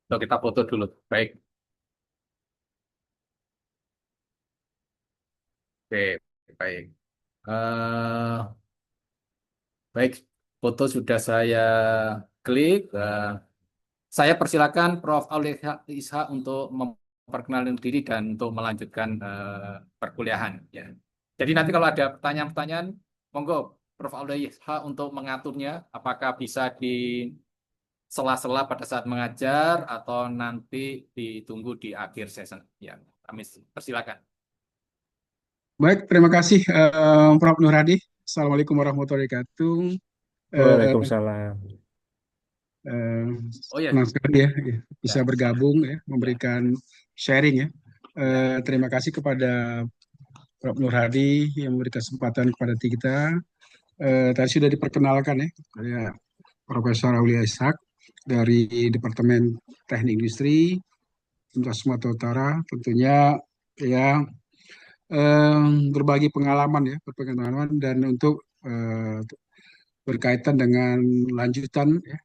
So, kita foto dulu. Baik, oke, baik. Eh, baik, foto sudah saya klik. Saya persilakan Prof. Aulia Isha untuk memperkenalkan diri dan untuk melanjutkan perkuliahan. Ya. Jadi nanti kalau ada pertanyaan-pertanyaan, monggo Prof. Aulia Isha untuk mengaturnya. Apakah bisa di sela-sela pada saat mengajar atau nanti ditunggu di akhir session. Ya, kami persilakan. Baik, terima kasih Prof. Nur Hadi. Assalamualaikum warahmatullahi wabarakatuh. Eh, Waalaikumsalam. eh, Oh ya, Senang sekali ya bisa ya, bergabung ya, ya, memberikan sharing ya. ya, Terima kasih kepada Prof. Nur Hadi yang memberi kesempatan kepada kita. Tadi sudah diperkenalkan ya, saya Profesor Aulia Ishak dari Departemen Teknik Industri Sumatera Utara. Tentunya ya eh, berbagi pengalaman ya, berpengalaman dan untuk berkaitan dengan lanjutan ya,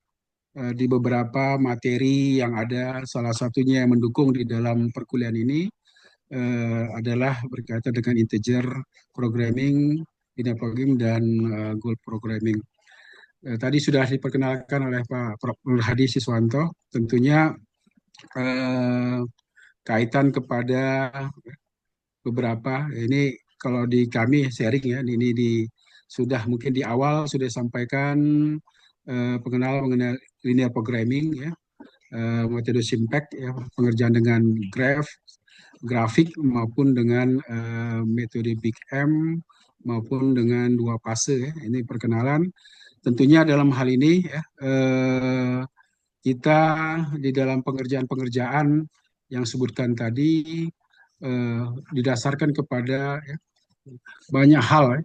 di beberapa materi yang ada, salah satunya yang mendukung di dalam perkuliahan ini adalah berkaitan dengan integer programming, linear programming, dan goal programming. Tadi sudah diperkenalkan oleh Pak Prof. Nur Hadi Siswanto, tentunya eh, kaitan kepada beberapa, ini kalau di kami sharing ya, ini sudah mungkin di awal sudah disampaikan pengenalan mengenai linear programming ya, metode Simpect ya, pengerjaan dengan grafik maupun dengan metode Big M maupun dengan dua fase ya. Ini perkenalan. Tentunya dalam hal ini ya, kita di dalam pengerjaan-pengerjaan yang sebutkan tadi eh, didasarkan kepada ya, banyak hal ya.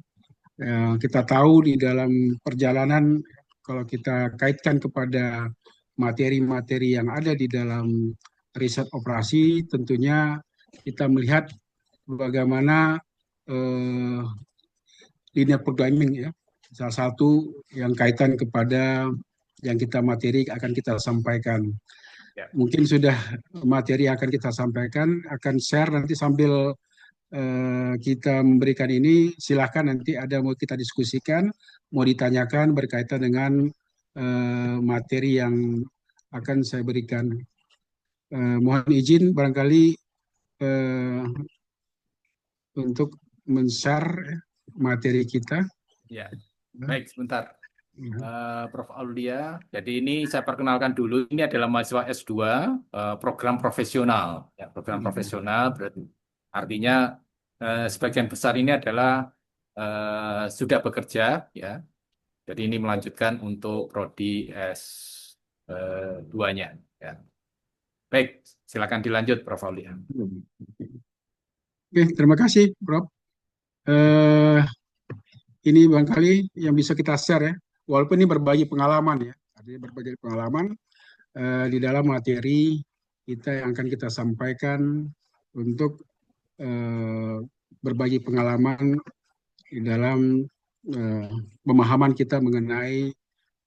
Kita tahu di dalam perjalanan kalau kita kaitkan kepada materi-materi yang ada di dalam riset operasi, tentunya kita melihat bagaimana eh, linear programming ya, salah satu yang kaitan kepada yang kita materi akan kita sampaikan. ya. Mungkin sudah materi yang akan kita sampaikan, akan share nanti sambil kita memberikan ini, silahkan nanti ada mau kita diskusikan, mau ditanyakan berkaitan dengan materi yang akan saya berikan. Mohon izin barangkali eh, untuk men-share materi kita. Ya. Baik, sebentar. Prof. Aulia, jadi ini saya perkenalkan dulu, ini adalah mahasiswa S2, program profesional. Ya, program profesional berarti artinya sebagian besar ini adalah sudah bekerja, ya. Jadi ini melanjutkan untuk prodi S2-nya. Ya. Baik, silakan dilanjut, Prof. Aulia. Oke, terima kasih, Prof. Eh, ini barangkali yang bisa kita share ya, walaupun ini berbagi pengalaman ya, artinya berbagi pengalaman di dalam materi kita yang akan kita sampaikan untuk eh, berbagi pengalaman di dalam eh, pemahaman kita mengenai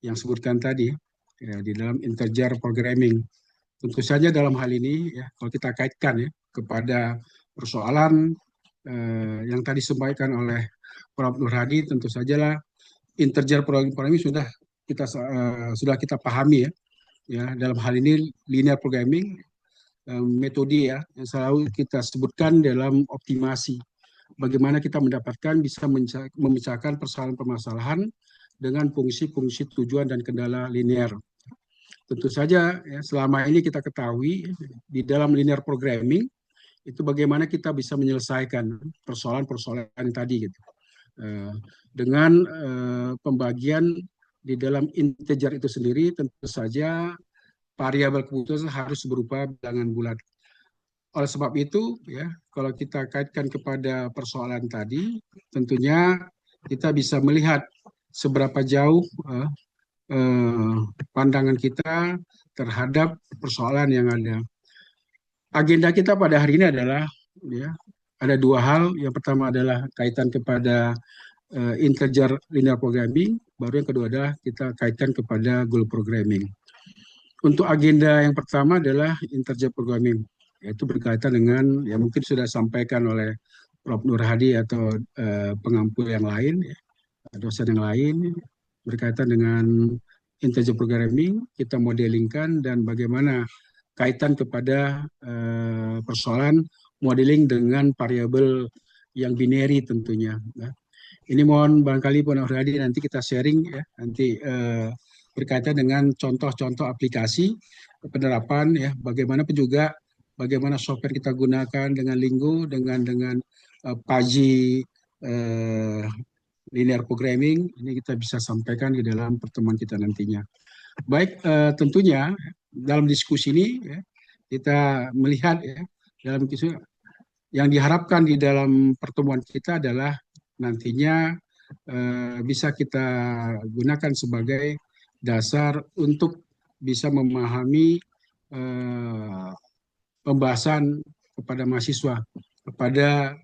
yang sebutkan tadi ya, di dalam integer programming. Tentu saja dalam hal ini ya, kalau kita kaitkan ya kepada persoalan yang tadi disampaikan oleh Prof. Nur Hadi, tentu sajalah integer programming sudah kita pahami ya. Ya, dalam hal ini linear programming metode ya yang selalu kita sebutkan dalam optimasi. Bagaimana kita mendapatkan bisa memecahkan permasalahan dengan fungsi-fungsi tujuan dan kendala linear. Tentu saja ya, selama ini kita ketahui di dalam linear programming itu bagaimana kita bisa menyelesaikan persoalan-persoalan tadi gitu. Dengan pembagian di dalam integer itu sendiri tentu saja variabel keputusan harus berupa bilangan bulat. Oleh sebab itu, ya, kalau kita kaitkan kepada persoalan tadi, tentunya kita bisa melihat seberapa jauh eh, pandangan kita terhadap persoalan yang ada. Agenda kita pada hari ini adalah, ya, ada dua hal. Yang pertama adalah kaitan kepada integer linear programming, baru yang kedua adalah kita kaitkan kepada goal programming. Untuk agenda yang pertama adalah integer programming, yaitu berkaitan dengan ya mungkin sudah disampaikan oleh Prof. Nur Hadi atau pengampu yang lain, ya, dosen yang lain berkaitan dengan integer programming, kita modelingkan dan bagaimana kaitan kepada persoalan modeling dengan variabel yang binary tentunya. Ya. Ini mohon barangkali Pak Nur Hadi nanti kita sharing ya, nanti berkaitan dengan contoh-contoh aplikasi penerapan ya, bagaimanapun juga bagaimana software kita gunakan dengan Lingo, dengan Paji eh, linear programming, ini kita bisa sampaikan di dalam pertemuan kita nantinya. Baik, tentunya dalam diskusi ini ya, kita melihat ya, dalam yang diharapkan di dalam pertemuan kita adalah nantinya bisa kita gunakan sebagai dasar untuk bisa memahami eh, pembahasan kepada mahasiswa, kepada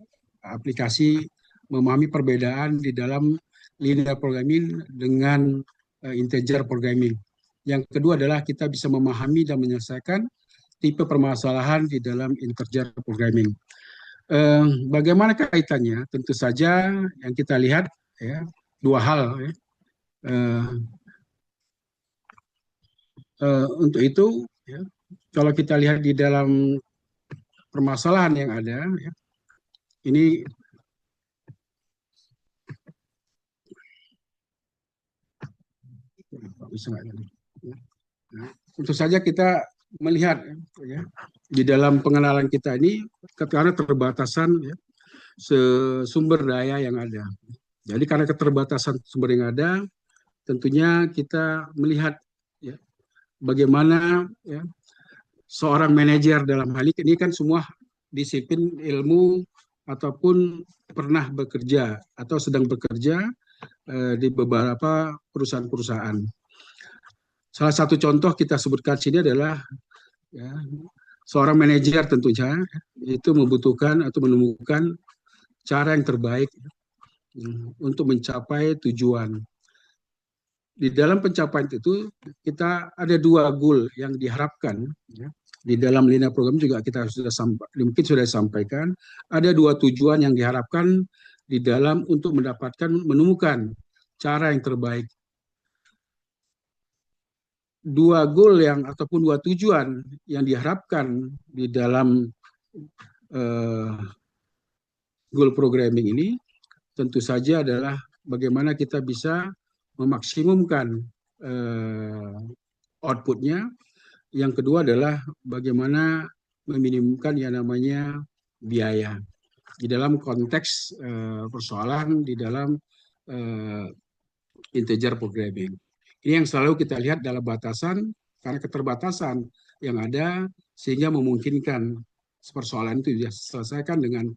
aplikasi, memahami perbedaan di dalam linear programming dengan integer programming. Yang kedua adalah kita bisa memahami dan menyelesaikan tipe permasalahan di dalam integer programming. Bagaimana kaitannya? Tentu saja yang kita lihat ya dua hal. Ya. Eh, untuk itu, ya, kalau kita lihat di dalam permasalahan yang ada, ya, ini bisa nggak tadi? Ya. Nah, tentu saja kita melihat ya, di dalam pengenalan kita ini karena keterbatasan ya, sumber daya yang ada. Jadi karena keterbatasan sumber yang ada, tentunya kita melihat ya, bagaimana ya, seorang manajer dalam hal ini kan semua disiplin ilmu ataupun pernah bekerja atau sedang bekerja di beberapa perusahaan-perusahaan. Salah satu contoh kita sebutkan sini adalah ya, seorang manajer tentunya itu membutuhkan atau menemukan cara yang terbaik ya, untuk mencapai tujuan. Di dalam pencapaian itu kita ada dua goal yang diharapkan ya. Di dalam linear program juga kita mungkin sudah disampaikan ada dua tujuan yang diharapkan di dalam untuk mendapatkan menemukan cara yang terbaik. Dua goal yang ataupun dua tujuan yang diharapkan di dalam uh, goal programming ini tentu saja adalah bagaimana kita bisa memaksimumkan uh, outputnya. Yang kedua adalah bagaimana meminimumkan yang namanya biaya di dalam konteks persoalan di dalam uh, integer programming. Ini yang selalu kita lihat dalam batasan karena keterbatasan yang ada sehingga memungkinkan persoalan itu diselesaikan dengan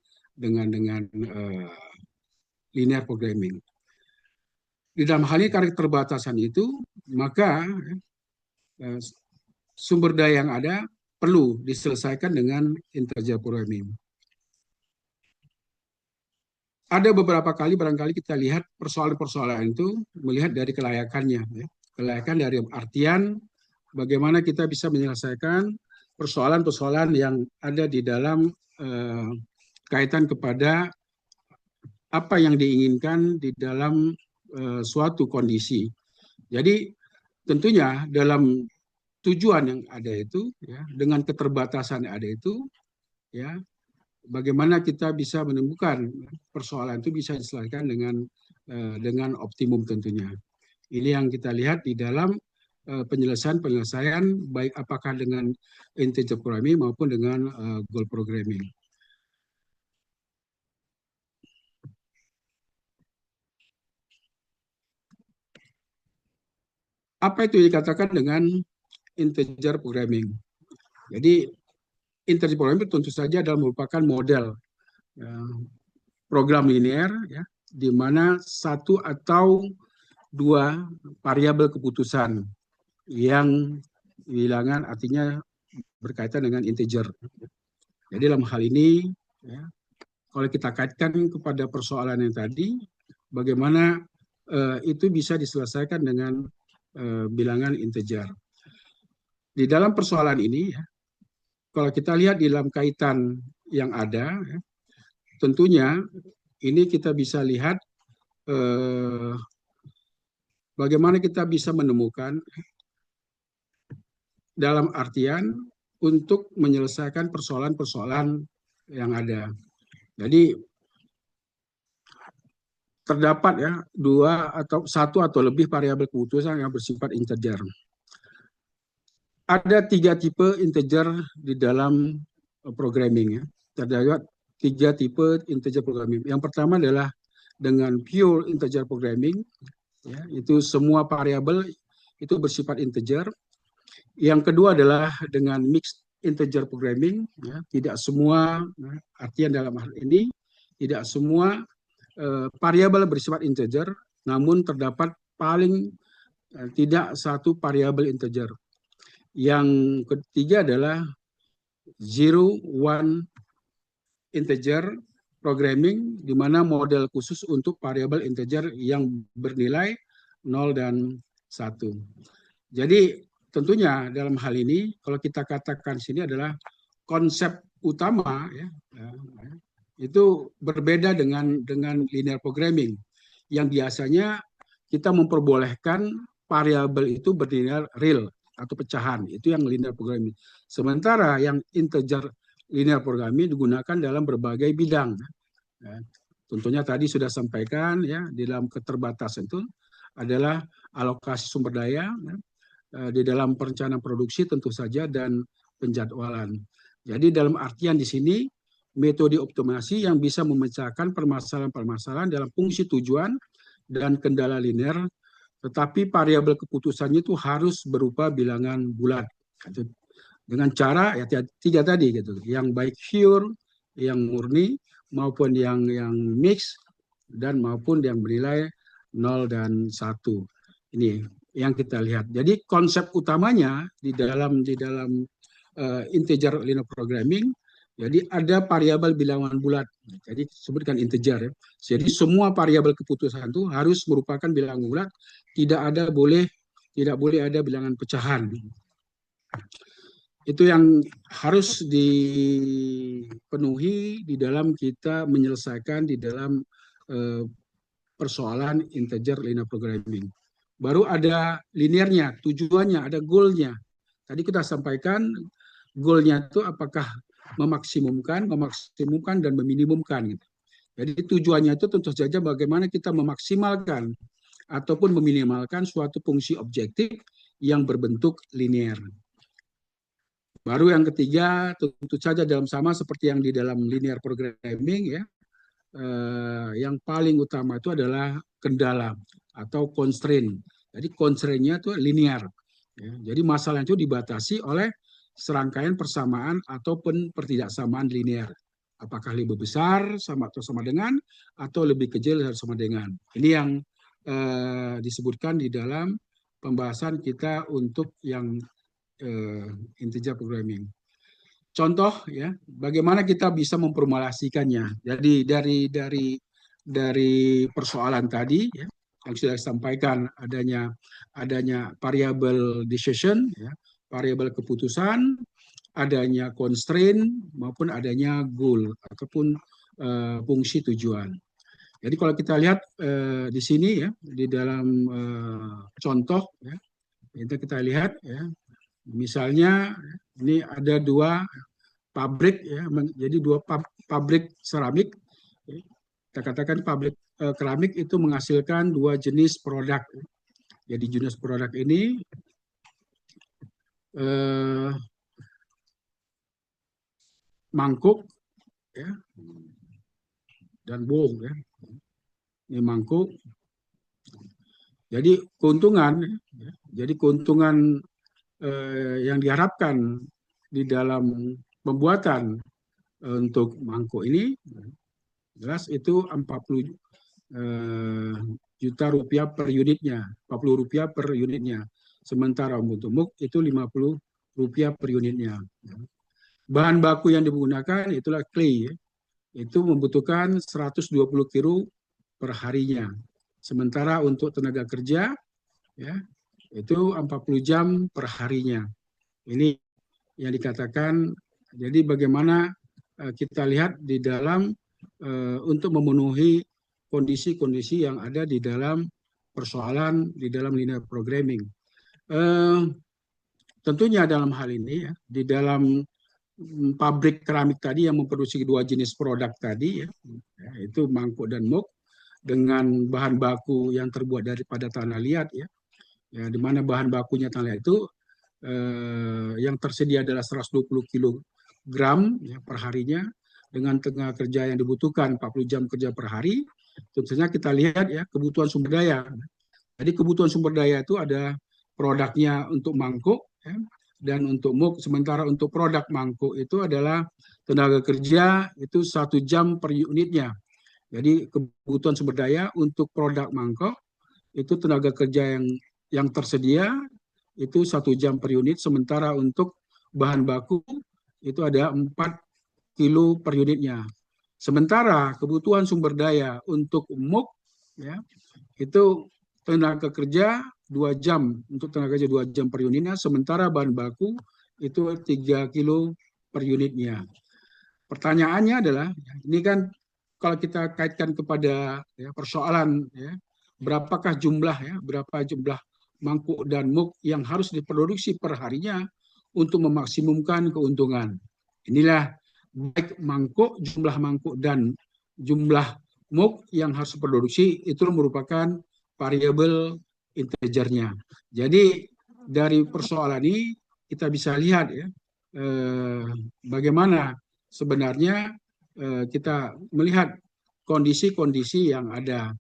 linear programming. Di dalam hal ini karena keterbatasan itu maka sumber daya yang ada perlu diselesaikan dengan integer programming. Ada beberapa kali barangkali kita lihat persoalan-persoalan itu melihat dari kelayakannya. Ya. Kelayakan dari artian bagaimana kita bisa menyelesaikan persoalan-persoalan yang ada di dalam kaitan kepada apa yang diinginkan di dalam suatu kondisi. Jadi tentunya dalam tujuan yang ada itu, ya, dengan keterbatasan yang ada itu, ya, bagaimana kita bisa menemukan persoalan itu bisa diselesaikan dengan optimum tentunya. Ini yang kita lihat di dalam penyelesaian baik apakah dengan integer programming maupun dengan goal programming. Apa itu dikatakan dengan integer programming? Jadi integer programming tentu saja adalah merupakan model program linear ya, di mana satu atau dua variabel keputusan yang bilangan artinya berkaitan dengan integer. Jadi dalam hal ini ya, kalau kita kaitkan kepada persoalan yang tadi, bagaimana itu bisa diselesaikan dengan bilangan integer. di dalam persoalan ini, ya, kalau kita lihat di dalam kaitan yang ada, ya, tentunya ini kita bisa lihat eh, bagaimana kita bisa menemukan dalam artian untuk menyelesaikan persoalan-persoalan yang ada. Jadi terdapat ya dua atau satu atau lebih variabel keputusan yang bersifat integer. Ada tiga tipe integer di dalam programming ya. Terdapat tiga tipe integer programming. Yang pertama adalah dengan pure integer programming, ya, itu semua variabel itu bersifat integer. Yang kedua adalah dengan mixed integer programming, ya, tidak semua, ya, artian dalam hal ini tidak semua variabel bersifat integer, namun terdapat paling tidak satu variabel integer. Yang ketiga adalah zero one integer programming, di mana model khusus untuk variabel integer yang bernilai 0 dan 1. Jadi tentunya dalam hal ini, kalau kita katakan sini adalah konsep utama, ya, itu berbeda dengan linear programming, yang biasanya kita memperbolehkan variabel itu bernilai real atau pecahan, itu yang linear programming. Sementara yang integer linear programming digunakan dalam berbagai bidang. Ya, tentunya tadi sudah sampaikan ya, di dalam keterbatasan itu adalah alokasi sumber daya, ya, di dalam perencanaan produksi tentu saja, dan penjadwalan. Jadi dalam artian di sini metode optimasi yang bisa memecahkan permasalahan-permasalahan dalam fungsi tujuan dan kendala linear, tetapi variabel keputusannya itu harus berupa bilangan bulat. Dengan cara ya tiga tadi gitu, yang baik pure, yang murni, maupun yang mix, dan maupun yang bernilai 0 dan 1. Ini yang kita lihat. Jadi konsep utamanya di dalam integer linear programming, jadi ada variabel bilangan bulat. Jadi disebutkan integer ya. Jadi semua variabel keputusan itu harus merupakan bilangan bulat, tidak boleh ada bilangan pecahan. Itu yang harus dipenuhi di dalam kita menyelesaikan di dalam persoalan integer linear programming. Baru ada linearnya, tujuannya, ada goalnya. Tadi kita sampaikan goalnya itu apakah memaksimumkan, dan meminimumkan. Gitu. Jadi tujuannya itu tentu saja bagaimana kita memaksimalkan ataupun meminimalkan suatu fungsi objektif yang berbentuk linear. Baru yang ketiga tentu saja dalam sama seperti yang di dalam linear programming ya, yang paling utama itu adalah kendala atau constraint. Jadi constraint-nya itu linear. Ya. Jadi masalah itu dibatasi oleh serangkaian persamaan ataupun pertidaksamaan linear. Apakah lebih besar sama atau sama dengan, atau lebih kecil atau sama dengan. Ini yang disebutkan di dalam pembahasan kita untuk yang integer programming. Contoh ya, bagaimana kita bisa memformulasikannya. Jadi dari persoalan tadi ya, yang sudah disampaikan adanya variabel decision ya, variabel keputusan, adanya constraint maupun adanya goal ataupun fungsi tujuan. Jadi kalau kita lihat di sini ya, di dalam contoh ya, kita lihat ya, misalnya ini ada dua pabrik ya, jadi dua pabrik seramik. Kita katakan pabrik keramik itu menghasilkan dua jenis produk. Jadi jenis produk ini mangkuk ya, dan bowl ya. Ini mangkuk. Jadi keuntungan yang diharapkan di dalam pembuatan untuk mangkuk ini jelas itu 40 juta rupiah per unitnya, 40 rupiah per unitnya. Sementara untuk muk itu 50 rupiah per unitnya. Bahan baku yang digunakan itulah clay, itu membutuhkan 120 kilo per harinya. Sementara untuk tenaga kerja ya itu 40 jam per harinya. Ini yang dikatakan. Jadi bagaimana kita lihat di dalam untuk memenuhi kondisi-kondisi yang ada di dalam persoalan di dalam linear programming. Eh, Tentunya dalam hal ini ya, di dalam pabrik keramik tadi yang memproduksi dua jenis produk tadi ya, itu mangkuk dan mug dengan bahan baku yang terbuat daripada tanah liat ya, di mana bahan bakunya tanah liat itu yang tersedia adalah 120 kilogram ya, per harinya dengan tenaga kerja yang dibutuhkan 40 jam kerja per hari. Tentunya kita lihat ya kebutuhan sumber daya. Jadi kebutuhan sumber daya itu ada produknya untuk mangkuk ya, dan untuk mug. Sementara untuk produk mangkuk itu adalah tenaga kerja itu 1 jam per unitnya. Jadi kebutuhan sumber daya untuk produk mangkok itu tenaga kerja yang tersedia itu 1 jam per unit. Sementara untuk bahan baku itu ada 4 kilo per unitnya. Sementara kebutuhan sumber daya untuk mug ya, itu tenaga kerja 2 jam, untuk tenaga kerja 2 jam per unitnya, sementara bahan baku itu 3 kilo per unitnya. Pertanyaannya adalah, ini kan kalau kita kaitkan kepada ya, persoalan ya, berapa jumlah mangkuk dan mug yang harus diproduksi per harinya untuk memaksimumkan keuntungan. Inilah baik jumlah mangkuk dan jumlah mug yang harus diproduksi itu merupakan variabel integernya. Jadi dari persoalan ini kita bisa lihat ya bagaimana sebenarnya kita melihat kondisi-kondisi yang ada.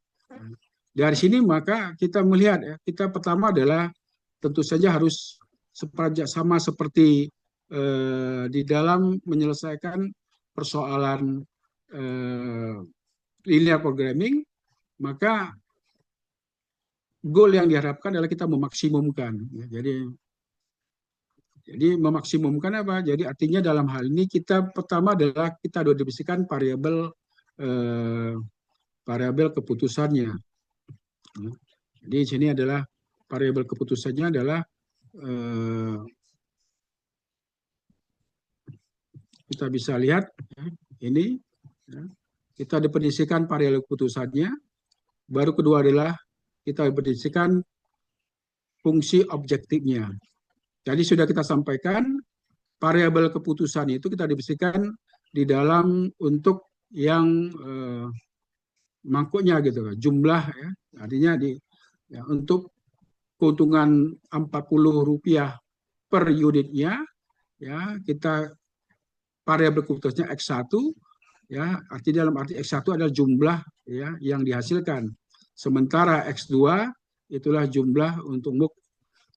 Dari sini maka kita melihat ya, kita pertama adalah tentu saja harus sama seperti di dalam menyelesaikan persoalan linear programming, maka goal yang diharapkan adalah kita memaksimumkan. Ya, jadi memaksimumkan apa? Jadi artinya dalam hal ini kita pertama adalah kita definisikan eh, variabel keputusannya. Jadi di sini adalah variabel keputusannya adalah kita bisa lihat ya, ini ya, kita definisikan variabel keputusannya. Baru kedua adalah kita definisikan fungsi objektifnya. Jadi sudah kita sampaikan variabel keputusan itu kita definisikan di dalam untuk yang mangkuknya gitu, jumlah ya, artinya ya, untuk keuntungan Rp40 per unitnya ya kita variabel keputusannya X1 ya, dalam arti X1 adalah jumlah ya yang dihasilkan. Sementara X2 itulah jumlah untuk muk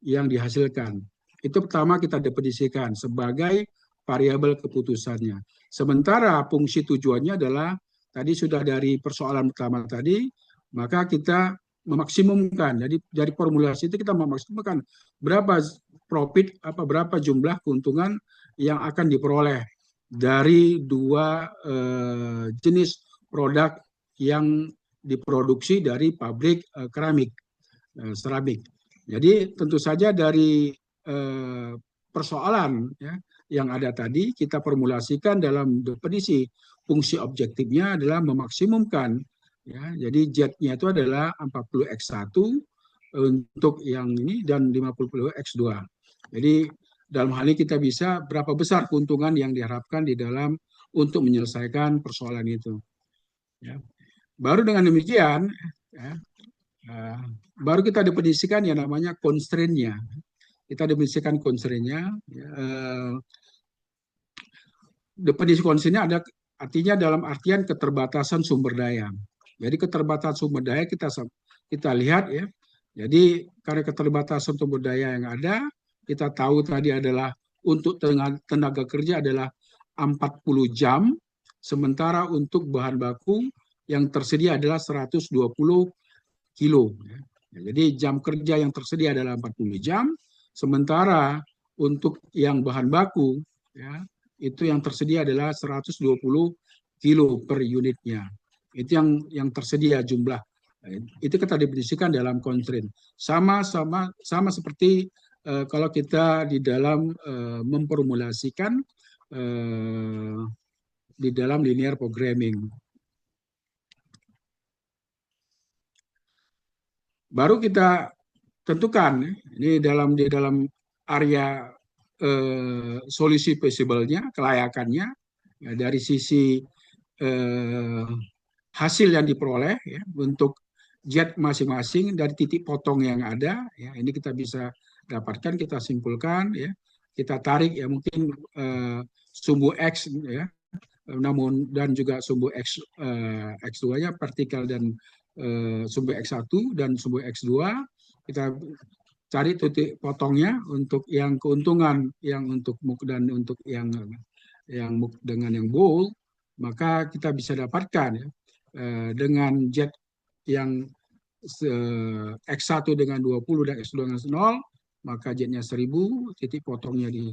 yang dihasilkan. Itu pertama kita definisikan sebagai variabel keputusannya. Sementara fungsi tujuannya adalah tadi sudah dari persoalan pertama tadi, maka kita memaksimumkan. Jadi dari formulasi itu kita memaksimumkan berapa profit, berapa jumlah keuntungan yang akan diperoleh dari dua jenis produk yang diproduksi dari pabrik keramik, seramik. Jadi tentu saja dari persoalan ya, yang ada tadi kita formulasikan dalam definisi fungsi objektifnya adalah memaksimumkan ya. Jadi Z-nya itu adalah 40X1 untuk yang ini dan 50X2. Jadi dalam hal ini kita bisa berapa besar keuntungan yang diharapkan di dalam untuk menyelesaikan persoalan itu. Ya. Baru dengan demikian, ya, baru kita definisikan yang namanya constraint-nya. Kita definisikan constraint-nya. Ya, definisi constraint-nya ada artinya dalam artian keterbatasan sumber daya. Jadi keterbatasan sumber daya kita lihat ya. Jadi karena keterbatasan sumber daya yang ada, kita tahu tadi adalah untuk tenaga kerja adalah 40 jam, sementara untuk bahan baku yang tersedia adalah 120 kilo. Jadi jam kerja yang tersedia adalah 40 jam, sementara untuk yang bahan baku ya, itu yang tersedia adalah 120 kilo per unitnya. Itu yang tersedia jumlah. Itu kita definisikan dalam constraint. Sama seperti kalau kita di dalam memformulasikan eh, di dalam linear programming. Baru kita tentukan ini di dalam area solusi feasible-nya, kelayakannya ya, dari sisi eh, hasil yang diperoleh ya, untuk jet masing-masing dari titik potong yang ada ya, ini kita bisa dapatkan, kita simpulkan ya, kita tarik ya mungkin sumbu X ya, namun dan juga sumbu X2-nya partikel dan sumbu X1 dan sumbu X2 kita cari titik potongnya untuk yang keuntungan yang untuk MOOC dan untuk yang MOOC dengan yang bool, maka kita bisa dapatkan ya, dengan jet yang X1 dengan 20 dan X2 dengan 0, maka jetnya 1000, titik potongnya di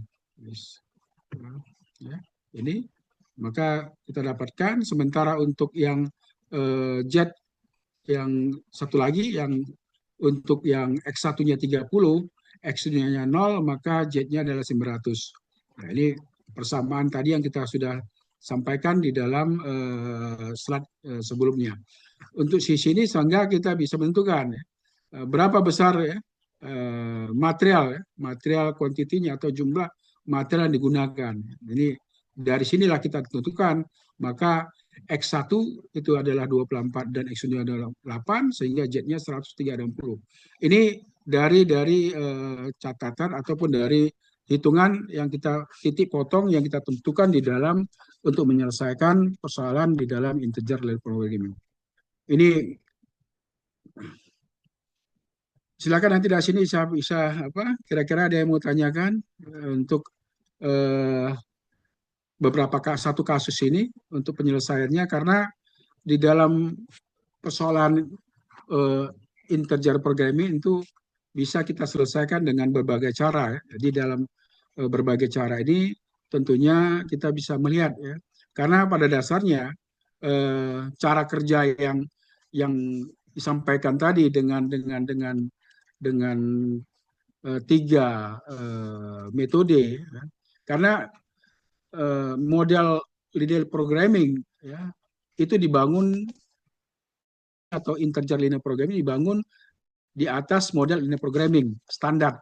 ya, ini maka kita dapatkan. Sementara untuk yang jet yang satu lagi yang untuk yang X1-nya 30, X2-nya 0, maka jetnya adalah 900. Nah, ini persamaan tadi yang kita sudah sampaikan di dalam slide sebelumnya. Untuk sisi ini sehingga kita bisa menentukan ya, berapa besar ya, material kuantitinya atau jumlah material yang digunakan. Ini dari sinilah kita tentukan, maka X1 itu adalah 24 dan X2 adalah 8 sehingga jetnya 130. Ini dari catatan ataupun dari hitungan yang kita titik potong yang kita tentukan di dalam untuk menyelesaikan persoalan di dalam integer linear programming. Ini silakan nanti dari sini bisa apa kira-kira ada yang mau tanyakan untuk eh, satu kasus ini untuk penyelesaiannya, karena di dalam persoalan eh, integer programming itu bisa kita selesaikan dengan berbagai cara ya. Jadi dalam berbagai cara ini tentunya kita bisa melihat ya, karena pada dasarnya cara kerja yang disampaikan tadi dengan tiga metode ya. Karena model linear programming ya itu dibangun atau integer linear programming dibangun di atas model linear programming standar,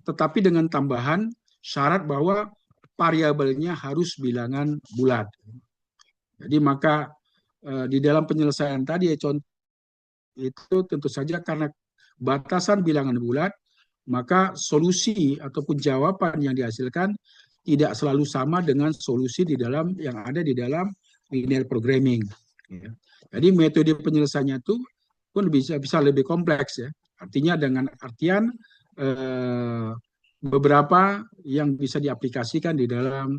tetapi dengan tambahan syarat bahwa variabelnya harus bilangan bulat. Jadi maka di dalam penyelesaian tadi ya, contoh itu tentu saja karena batasan bilangan bulat, maka solusi ataupun jawaban yang dihasilkan tidak selalu sama dengan solusi di dalam yang ada di dalam linear programming. Ya. Jadi metode penyelesaiannya itu pun bisa lebih kompleks ya. Artinya dengan artian beberapa yang bisa diaplikasikan di dalam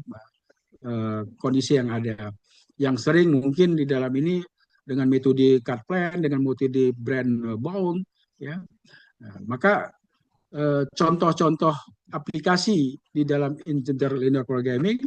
kondisi yang ada. Yang sering mungkin di dalam ini dengan metode cut plan, dengan metode brand bound, ya. Nah, maka contoh-contoh aplikasi di dalam integer linear programming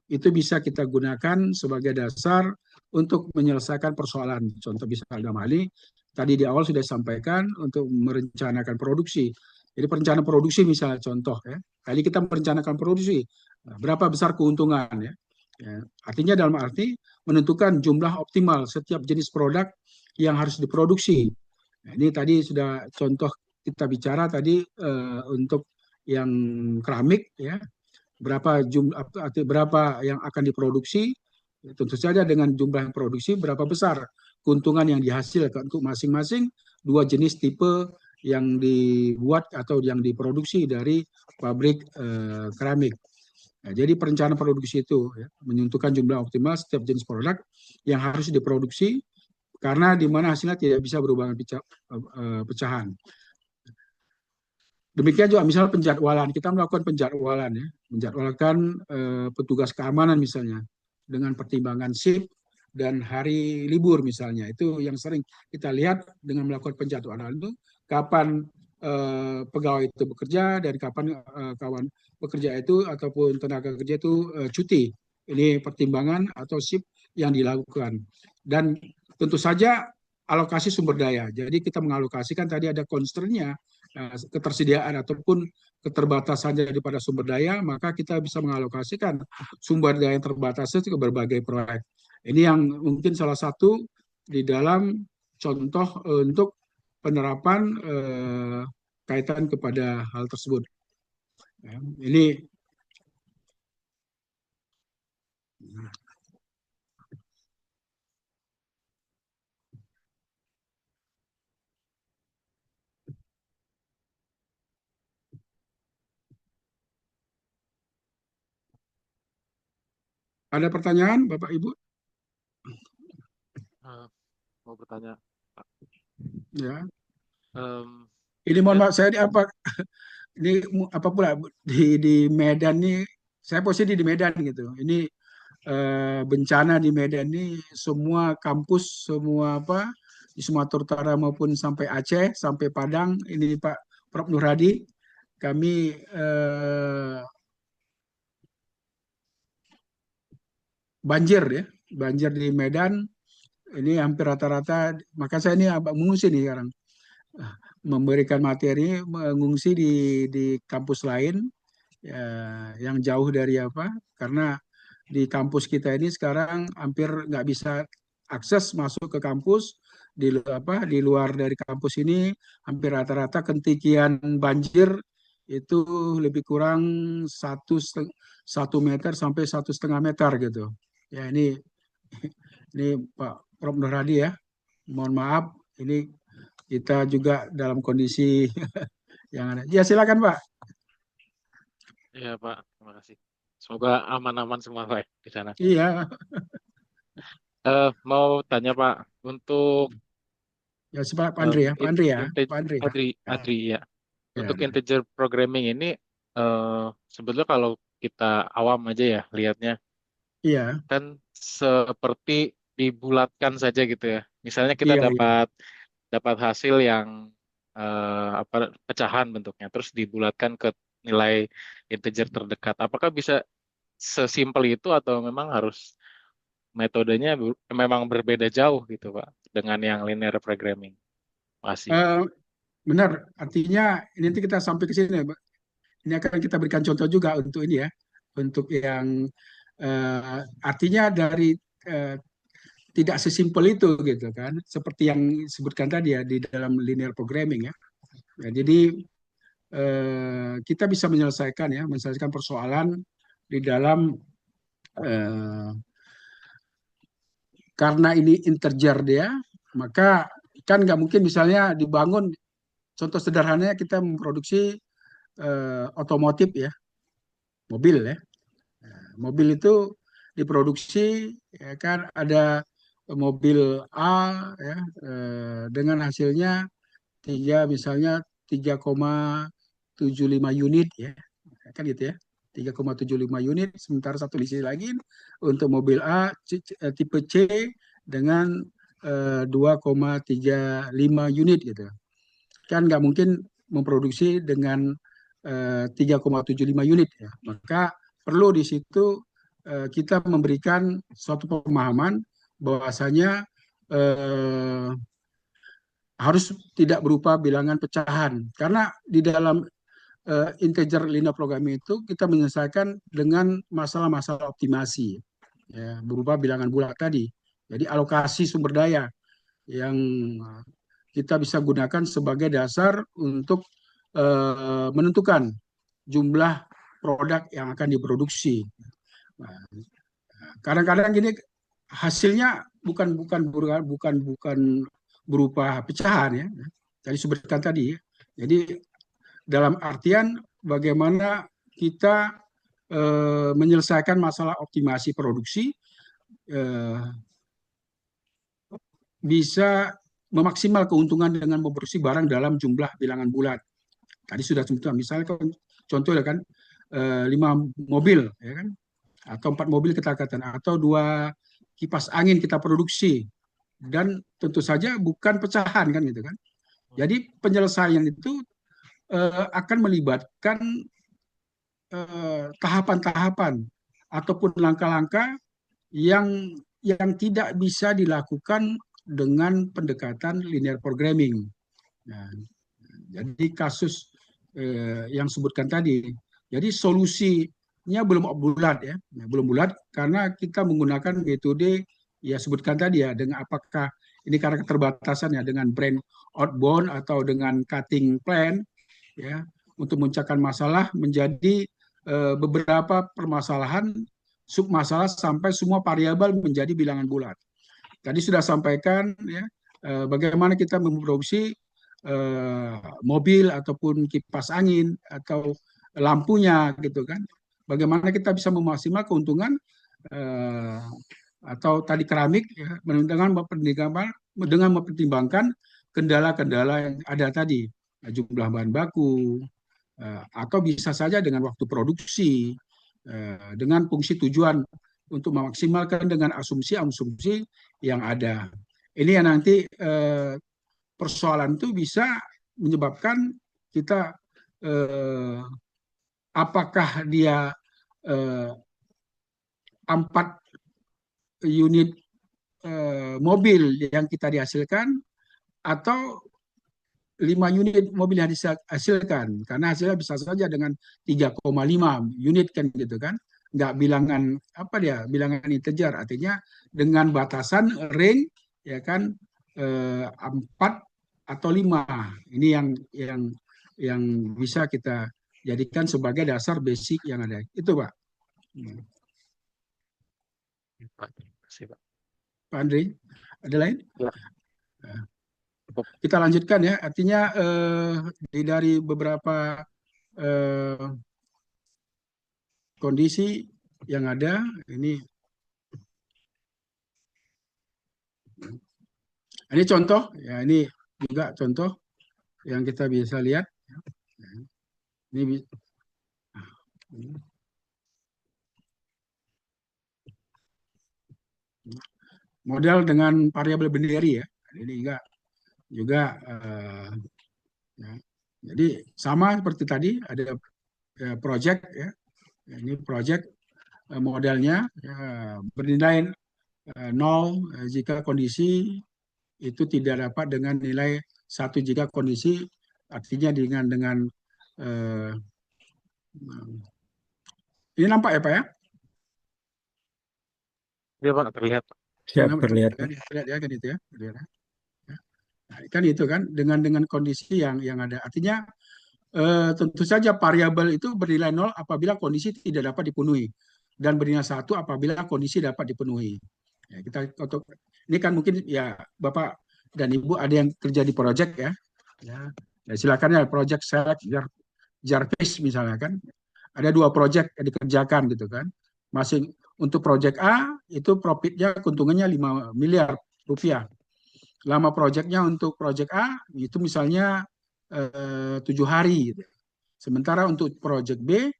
itu bisa kita gunakan sebagai dasar untuk menyelesaikan persoalan. Contoh bisa dalam hal ini tadi di awal sudah disampaikan untuk merencanakan produksi. Jadi perencanaan produksi misalnya contoh ya. Kali kita merencanakan produksi, berapa besar keuntungan ya. Ya, artinya dalam arti menentukan jumlah optimal setiap jenis produk yang harus diproduksi. Nah, ini tadi sudah contoh kita bicara tadi untuk yang keramik ya, berapa yang akan diproduksi, tentu saja dengan jumlah yang produksi berapa besar keuntungan yang dihasilkan untuk masing-masing dua jenis tipe yang dibuat atau yang diproduksi dari pabrik keramik. Nah, jadi perencanaan produksi itu ya, menentukan jumlah optimal setiap jenis produk yang harus diproduksi karena di mana hasilnya tidak bisa berubah pecahan. Demikian juga misalnya penjadwalan, kita melakukan penjadwalan ya, menjadwalkan petugas keamanan misalnya dengan pertimbangan shift dan hari libur misalnya, itu yang sering kita lihat dengan melakukan penjadwalan itu kapan pegawai itu bekerja dan kapan kawan pekerja itu ataupun tenaga kerja itu cuti. Ini pertimbangan atau shift yang dilakukan. Dan tentu saja alokasi sumber daya. Jadi kita mengalokasikan tadi ada constraint-nya ketersediaan ataupun keterbatasan daripada sumber daya, maka kita bisa mengalokasikan sumber daya yang terbatas itu ke berbagai proyek. Ini yang mungkin salah satu di dalam contoh untuk penerapan kaitan kepada hal tersebut. Ya, ini ada pertanyaan, Bapak Ibu? Eh, mau bertanya, Pak. Ya. Em, Ini mohon ya, maaf saya ini apa pula di Medan nih, saya posisi di Medan gitu. Ini bencana di Medan ini semua kampus, semua apa di Sumatera Utara maupun sampai Aceh, sampai Padang, ini Pak Prof. Nur Hadi, kami banjir ya, banjir di Medan ini hampir rata-rata, maka saya ini abang mengungsi nih sekarang, memberikan materi mengungsi di kampus lain ya, yang jauh dari apa, karena di kampus kita ini sekarang hampir nggak bisa akses masuk ke kampus di luar dari kampus ini hampir rata-rata ketinggian banjir itu lebih kurang 1 meter sampai 1,5 meter gitu. Ya ini Pak Prof. Nur Hadi ya, mohon maaf ini kita juga dalam kondisi yang ada. Ya silakan Pak. iya Pak, terima kasih. Semoga aman-aman semua Pak ya, di sana. Iya, Mau tanya Pak, untuk ya Pak Andri ya, Pak Andri ya, Pak integer Andri ya. Adri ya, Ya, untuk integer programming ini sebetulnya kalau kita awam aja ya lihatnya iya, kan seperti dibulatkan saja gitu ya. Misalnya kita iya, iya. dapat dapat hasil yang apa pecahan bentuknya, terus dibulatkan ke nilai integer terdekat. Apakah bisa sesimpel itu atau memang harus metodenya memang berbeda jauh gitu Pak dengan yang linear programming? Masih. Eh, benar, artinya ini nanti kita sampai ke sini, Pak. Ini akan kita berikan contoh juga untuk ini ya, untuk yang artinya dari eh, tidak sesimpel itu gitu kan, seperti yang disebutkan tadi ya di dalam linear programming ya. Ya, jadi kita bisa menyelesaikan persoalan di dalam eh, karena ini integer dia, maka kan nggak mungkin misalnya dibangun contoh sederhananya kita memproduksi otomotif ya, mobil ya. Mobil itu diproduksi ya kan ada mobil A ya dengan hasilnya misalnya 3,75 unit ya. Kan gitu ya. 3,75 unit sementara satu di sisi lagi untuk mobil A tipe C dengan 2,35 unit gitu. Kan nggak mungkin memproduksi dengan 3,75 unit ya. Maka perlu di situ kita memberikan suatu pemahaman bahwasanya eh, harus tidak berupa bilangan pecahan karena di dalam integer linear programming itu kita menyelesaikan dengan masalah-masalah optimasi ya, berupa bilangan bulat tadi. Jadi alokasi sumber daya yang kita bisa gunakan sebagai dasar untuk menentukan jumlah produk yang akan diproduksi. Nah, kadang-kadang gini hasilnya bukan berupa pecahan ya. Tadi sebutkan tadi. Ya. Jadi dalam artian bagaimana kita menyelesaikan masalah optimasi produksi eh, bisa memaksimal keuntungan dengan memproduksi barang dalam jumlah bilangan bulat. Tadi sudah sebutkan, misalnya contoh ya kan 5 mobil ya kan, atau 4 mobil kita katakan, atau 2 kipas angin kita produksi, dan tentu saja bukan pecahan kan gitu kan. Jadi penyelesaian itu akan melibatkan tahapan-tahapan ataupun langkah-langkah yang tidak bisa dilakukan dengan pendekatan linear programming. Nah, Jadi kasus yang sebutkan tadi. Jadi solusinya belum bulat ya, belum bulat karena kita menggunakan metode ya sebutkan tadi ya dengan apakah ini karena keterbatasan ya dengan brand outbound atau dengan cutting plan ya untuk memecahkan masalah menjadi beberapa permasalahan submasalah sampai semua variabel menjadi bilangan bulat. Tadi sudah sampaikan ya bagaimana kita memproduksi mobil ataupun kipas angin atau lampunya gitu kan. Bagaimana kita bisa memaksimal keuntungan eh, atau tadi keramik ya, dengan mempertimbangkan kendala-kendala yang ada tadi, jumlah bahan baku atau bisa saja dengan waktu produksi, dengan fungsi tujuan untuk memaksimalkan dengan asumsi-asumsi yang ada. Ini yang nanti persoalan itu bisa menyebabkan kita apakah dia 4 unit mobil yang kita dihasilkan atau 5 unit mobil yang dihasilkan karena hasilnya bisa saja dengan 3,5 unit kan gitu kan, nggak bilangan apa dia bilangan integer, artinya dengan batasan range ya kan 4 atau 5 ini yang bisa kita jadikan sebagai dasar basic yang ada itu Pak. Pak, terima kasih, Pak. Pak Andri ada lain? Ya. Kita lanjutkan ya, artinya dari beberapa kondisi yang ada ini contoh ya, ini juga contoh yang kita bisa lihat ini model dengan variabel binary ya, ini juga ya. Jadi sama seperti tadi ada project ya, ini project modelnya ya, bernilai 0 jika kondisi itu tidak dapat dengan nilai 1 jika kondisi, artinya dengan ini nampak ya Pak ya? Iya Pak, terlihat. Siap, terlihat. Terlihat ya kan itu ya. Nah, kan itu kan dengan kondisi yang ada, artinya tentu saja variabel itu bernilai 0 apabila kondisi tidak dapat dipenuhi dan bernilai 1 apabila kondisi dapat dipenuhi. Ya, kita untuk ini kan mungkin ya Bapak dan Ibu ada yang kerja di project ya. Ya, silakan ya project select Jarvis misalnya kan. Ada 2 project yang dikerjakan gitu kan. Masing untuk project A itu profitnya keuntungannya 5 miliar rupiah. Lama projectnya untuk project A itu misalnya 7 hari. Gitu. Sementara untuk project B,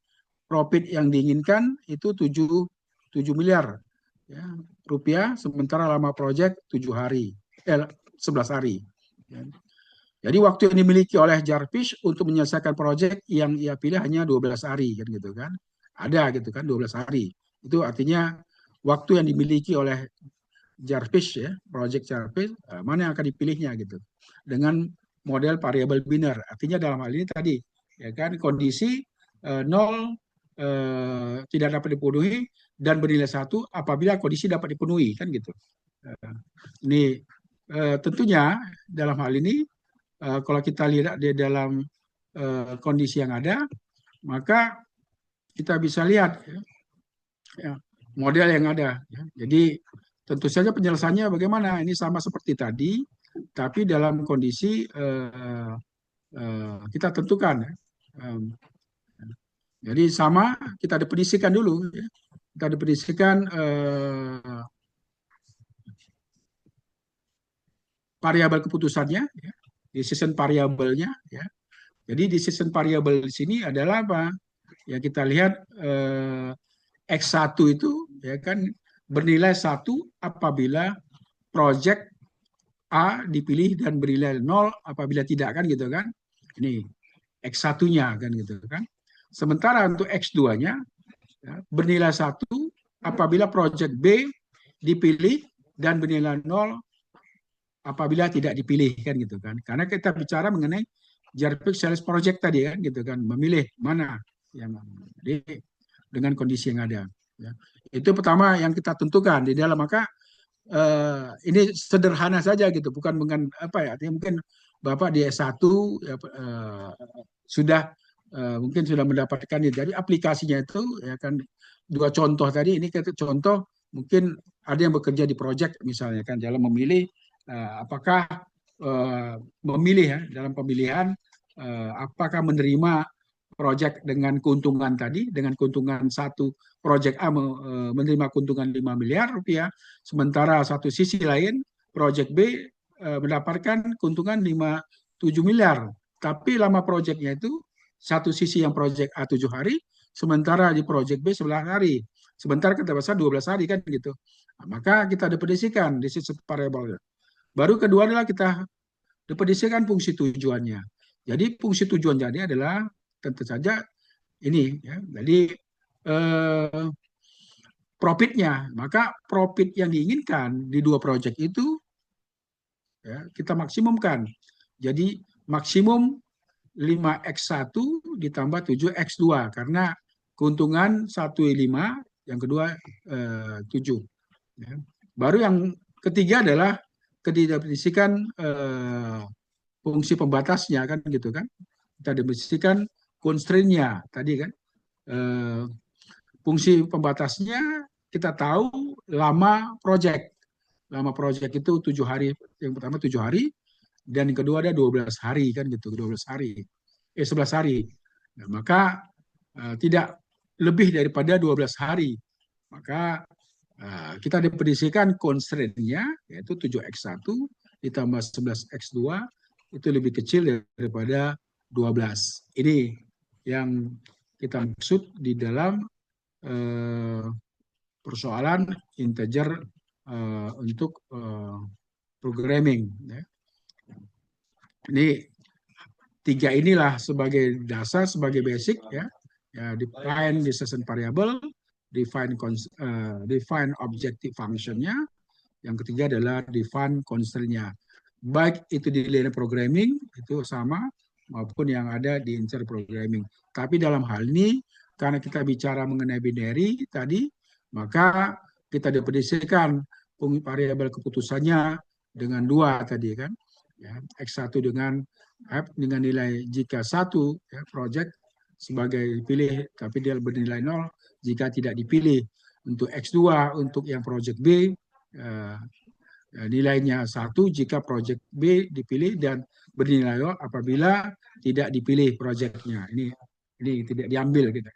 profit yang diinginkan itu 7 miliar ya, rupiah, sementara lama project 11 hari. Ya. Jadi waktu yang dimiliki oleh Jarvis untuk menyelesaikan project yang ia pilih hanya 12 hari kan gitu kan. Ada gitu kan 12 hari. Itu artinya waktu yang dimiliki oleh Jarvis ya, project Jarvis mana yang akan dipilihnya gitu. Dengan model variable binary. Artinya dalam hal ini tadi ya kan kondisi 0 tidak dapat dipenuhi dan bernilai 1 apabila kondisi dapat dipenuhi kan gitu. Ini tentunya dalam hal ini kalau kita lihat di dalam kondisi yang ada, maka kita bisa lihat ya, model yang ada. Ya. Jadi tentu saja penyelesaiannya bagaimana? Ini sama seperti tadi, tapi dalam kondisi kita tentukan. Ya. Jadi sama kita definisikan dulu. Ya. Kita definisikan variabel keputusannya, ya. Decision variabelnya. Ya. Jadi decision variable di sini adalah apa? Ya kita lihat X1 itu ya kan bernilai 1 apabila project A dipilih dan bernilai 0 apabila tidak kan gitu kan. Ini X1-nya kan gitu kan. Sementara untuk X2-nya ya, bernilai 1 apabila project B dipilih dan bernilai 0 apabila tidak dipilih kan gitu kan. Karena kita bicara mengenai JARPIK sales project tadi kan gitu kan, memilih mana yang jadi dengan kondisi yang ada. Ya. Itu pertama yang kita tentukan di dalam, maka ini sederhana saja gitu, bukan dengan apa ya, artinya mungkin Bapak di S1 ya, sudah mungkin sudah mendapatkan ini. Jadi aplikasinya itu ya kan, dua contoh tadi ini kita contoh, mungkin ada yang bekerja di project misalnya kan, dalam memilih apakah memilih ya, dalam pemilihan apakah menerima project dengan keuntungan tadi, dengan keuntungan satu project A menerima keuntungan 5 miliar rupiah, sementara satu sisi lain project B mendapatkan keuntungan 7 miliar. Tapi lama projectnya itu satu sisi yang project A 7 hari, sementara di project B 11 hari. Sebentar kita bahasa 12 hari kan gitu. Nah, maka kita definisikan this is variable. Baru kedua adalah kita definisikan fungsi tujuannya. Jadi fungsi tujuan jadi adalah tentu saja ini ya. Jadi profitnya, maka profit yang diinginkan di dua project itu ya, kita maksimumkan. Jadi maksimum 5x1 ditambah 7x2 karena keuntungan 1,5, yang kedua 7. Ya. Baru yang ketiga adalah definisikan fungsi pembatasnya kan gitu kan. Kita definisikan constraint-nya tadi kan. Fungsi pembatasnya kita tahu lama project. Lama project itu 7 hari, yang pertama 7 hari, dan yang kedua ada 12 hari kan gitu, 12 hari. 11 hari. Nah, maka tidak lebih daripada 12 hari. Maka kita definisikan constraint-nya yaitu 7x1 ditambah 11x2 itu lebih kecil daripada 12. Ini yang kita maksud di dalam persoalan integer untuk programming. Ya. Ini tiga inilah sebagai dasar, sebagai basic ya. Ya, define decision variable, define objective function-nya. Yang ketiga adalah define constraint-nya. Baik itu di linear programming itu sama, maupun yang ada di integer programming. Tapi dalam hal ini karena kita bicara mengenai binary tadi, maka kita definisikan variabel keputusannya dengan 2 tadi kan. Ya, X1 dengan F dengan nilai jika 1 ya, project sebagai pilih tapi dia bernilai 0 jika tidak dipilih. Untuk X2 untuk yang project B nilainya 1 jika project B dipilih dan bernilai 0 apabila tidak dipilih projectnya. Ini tidak diambil gitu.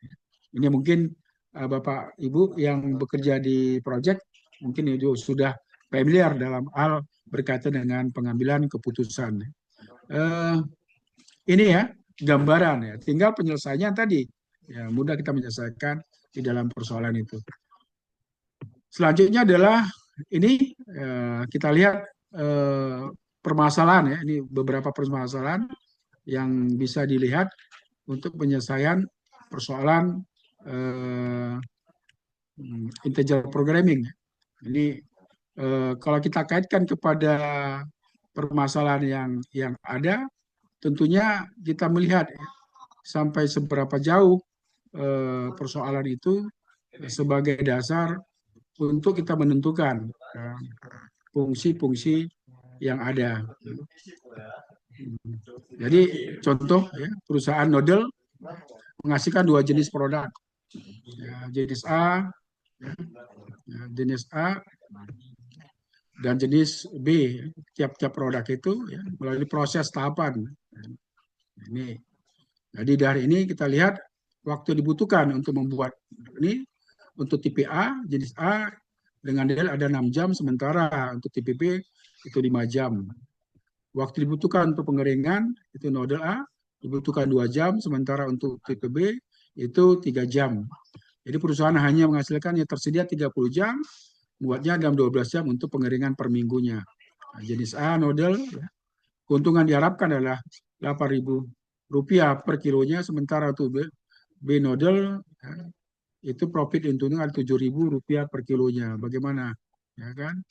Ini mungkin Bapak Ibu yang bekerja di project mungkin itu sudah familiar dalam hal berkaitan dengan pengambilan keputusan. Ini ya gambaran ya, tinggal penyelesaiannya tadi ya, mudah kita menyelesaikan di dalam persoalan itu. Selanjutnya adalah ini kita lihat permasalahan ya, ini beberapa permasalahan yang bisa dilihat untuk penyelesaian persoalan integer programming. Ini kalau kita kaitkan kepada permasalahan yang ada, tentunya kita melihat ya, sampai seberapa jauh persoalan itu sebagai dasar untuk kita menentukan fungsi-fungsi yang ada. Jadi contoh ya, perusahaan Nodel menghasilkan 2 jenis produk, ya, jenis A dan jenis B. Tiap-tiap produk itu ya, melalui proses tahapan. Ini, jadi dari ini kita lihat waktu dibutuhkan untuk membuat ini. Untuk tipe A, jenis A dengan Dell ada 6 jam, sementara untuk tipe B itu 5 jam. Waktu dibutuhkan untuk pengeringan itu Nodel A dibutuhkan 2 jam, sementara untuk tipe B itu 3 jam. Jadi perusahaan hanya menghasilkan yang tersedia 30 jam, buatnya dalam 12 jam untuk pengeringan per minggunya. Nah, jenis A Nodel, ya, keuntungan diharapkan adalah Rp8.000 per kilonya, sementara untuk B Nodel ya, itu profit untungnya Rp7.000 per kilonya. Bagaimana? Ya kan?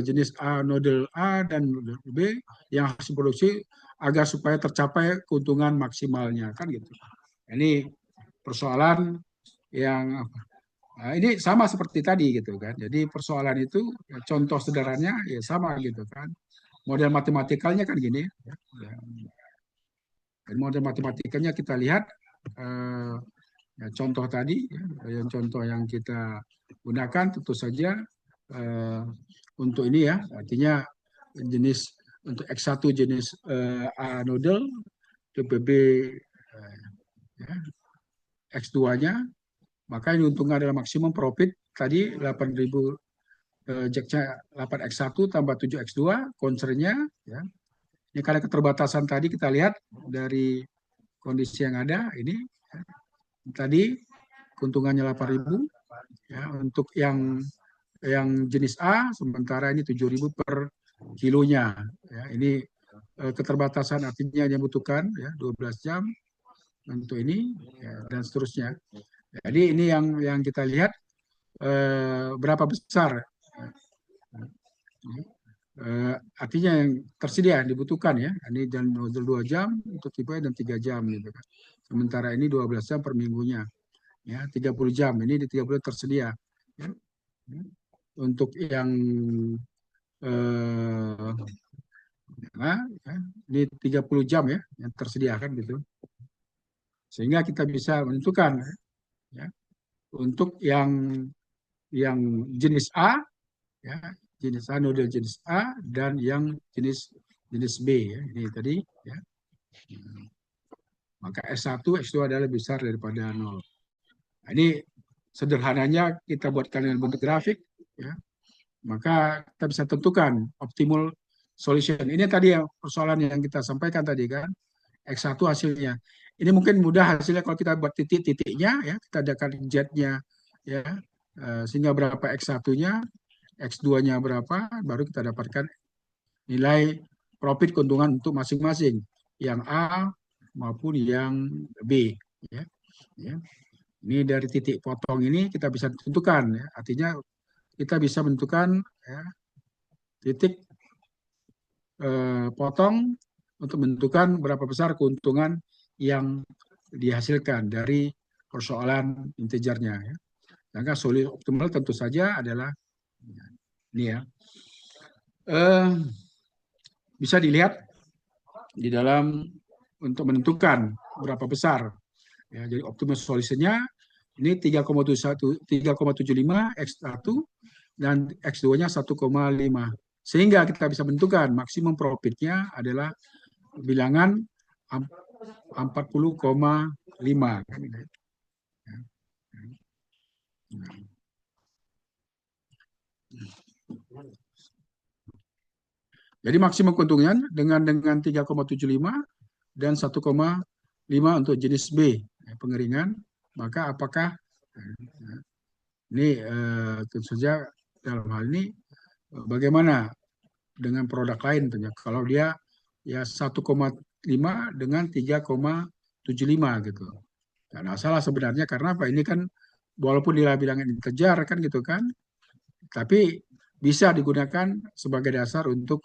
Jenis A Nodel A dan Nodel B yang harus diproduksi agar supaya tercapai keuntungan maksimalnya kan gitu. Ini persoalan yang nah, ini sama seperti tadi gitu kan. Jadi persoalan itu ya, contoh sederhananya ya sama gitu kan. Model matematikalnya kan gini. Ya. Dan model matematikanya kita lihat eh, ya, contoh tadi, ya, yang contoh yang kita gunakan tentu saja eh, untuk ini ya, artinya jenis untuk X1 jenis A nodal, TPB ya, X2-nya, maka yang diuntungkan adalah maksimum profit tadi 8.000 jacknya 8X1 tambah 7X2, concernnya ya. Ini karena keterbatasan tadi kita lihat dari kondisi yang ada ini ya, tadi keuntungannya 8.000 ya untuk yang jenis A sementara ini 7.000 per kilonya ya. Ini keterbatasan artinya yang butuhkan ya 12 jam untuk ini ya, dan seterusnya. Jadi ini yang kita lihat berapa besar artinya yang tersedia yang dibutuhkan ya. Ini dan 2 jam untuk tipe dan 3 jam gitu kan. Sementara ini 12 jam per minggunya ya 30 jam ini di 30 tersedia ya. Untuk yang nah, ya, ini 30 jam ya yang tersedia kan gitu. Sehingga kita bisa menentukan ya untuk yang jenis A ya, jenis A nodal jenis A dan yang jenis jenis B ya. Ini tadi ya. Maka S1 S2 adalah lebih besar daripada 0. Nah, ini sederhananya kita buatkan dengan bentuk grafik ya. Maka kita bisa tentukan optimal solution. Ini tadi yang persoalan yang kita sampaikan tadi kan. X1 hasilnya. Ini mungkin mudah hasilnya kalau kita buat titik-titiknya ya, kita adakan jet-nya ya. Sehingga berapa X1-nya, X2-nya berapa, baru kita dapatkan nilai profit keuntungan untuk masing-masing, yang A maupun yang B ya. Ya. Ini dari titik potong ini kita bisa tentukan ya. Artinya kita bisa menentukan ya, titik potong untuk menentukan berapa besar keuntungan yang dihasilkan dari persoalan integernya. Ya. Maka solusi optimal tentu saja adalah ini ya. Bisa dilihat di dalam untuk menentukan berapa besar. Ya, jadi optimal solusinya ini 3,75 X1 dan X2-nya 1,5. Sehingga kita bisa menentukan maksimum profitnya adalah bilangan 40,5. Jadi maksimum keuntungan dengan 3,75 dan 1,5 untuk jenis B pengeringan, maka apakah ini tentu saja dalam hal ini bagaimana dengan produk lain tentunya. Kalau dia ya 1,5 dengan 3,75 gitu. Nah, salah sebenarnya karena apa? Ini kan walaupun dia bilangan integer kan gitu kan, tapi bisa digunakan sebagai dasar untuk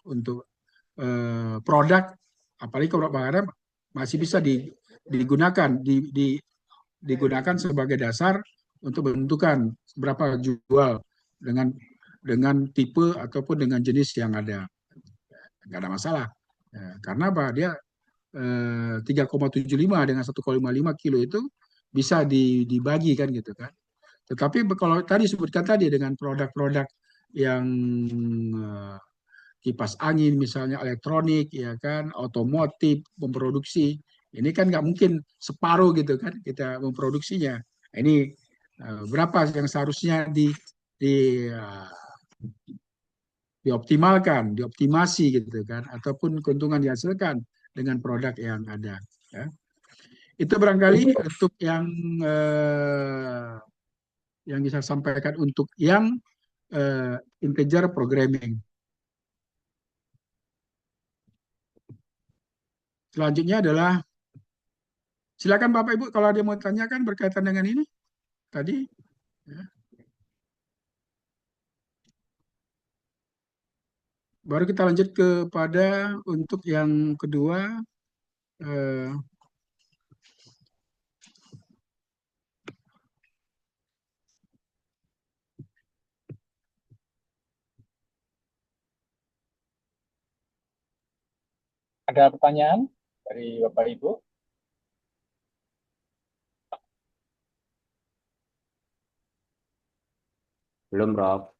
produk, apalagi kalau barang masih bisa digunakan digunakan sebagai dasar untuk menentukan berapa jual dengan tipe ataupun dengan jenis yang ada. Nggak ada masalah. Karena apa? Dia 3,75 dengan 1,55 kilo itu bisa dibagi kan gitu kan. Tetapi kalau tadi sebutkan tadi dengan produk-produk yang kipas angin misalnya elektronik ya kan otomotif memproduksi ini kan nggak mungkin separuh gitu kan kita memproduksinya ini berapa yang seharusnya di dioptimalkan dioptimasi gitu kan ataupun keuntungan dihasilkan dengan produk yang ada ya. Itu barangkali untuk yang bisa sampaikan untuk yang integer programming. Selanjutnya adalah silakan Bapak Ibu kalau ada mau tanyakan berkaitan dengan ini tadi. Ya. baru kita lanjut kepada untuk yang kedua. eh, Ada pertanyaan dari Bapak Ibu? Belum, Rob.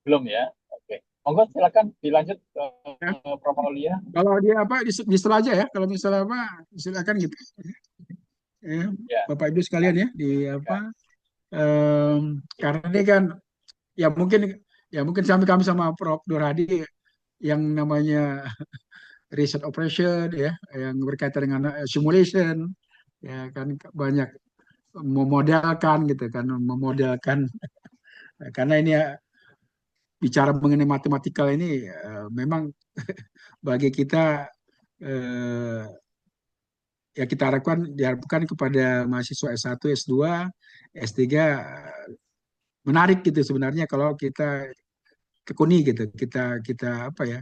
Belum ya? Oke. Monggo silakan dilanjut ke ya, Prof. Aulia. kalau dia apa di setelah aja ya, kalau misalnya apa silakan gitu. Ya, Ya, Bapak Ibu sekalian ya di apa silakan. karena ini kan ya mungkin kami kami sama Prof. Nur Hadi yang namanya research operation ya, yang berkaitan dengan simulation ya kan banyak memodelkan gitu kan, memodelkan karena ini ya, bicara mengenai matematikal ini memang bagi kita eh, ya kita diharapkan kepada mahasiswa S1, S2, S3 menarik gitu sebenarnya kalau kita tekuni gitu. Kita apa ya?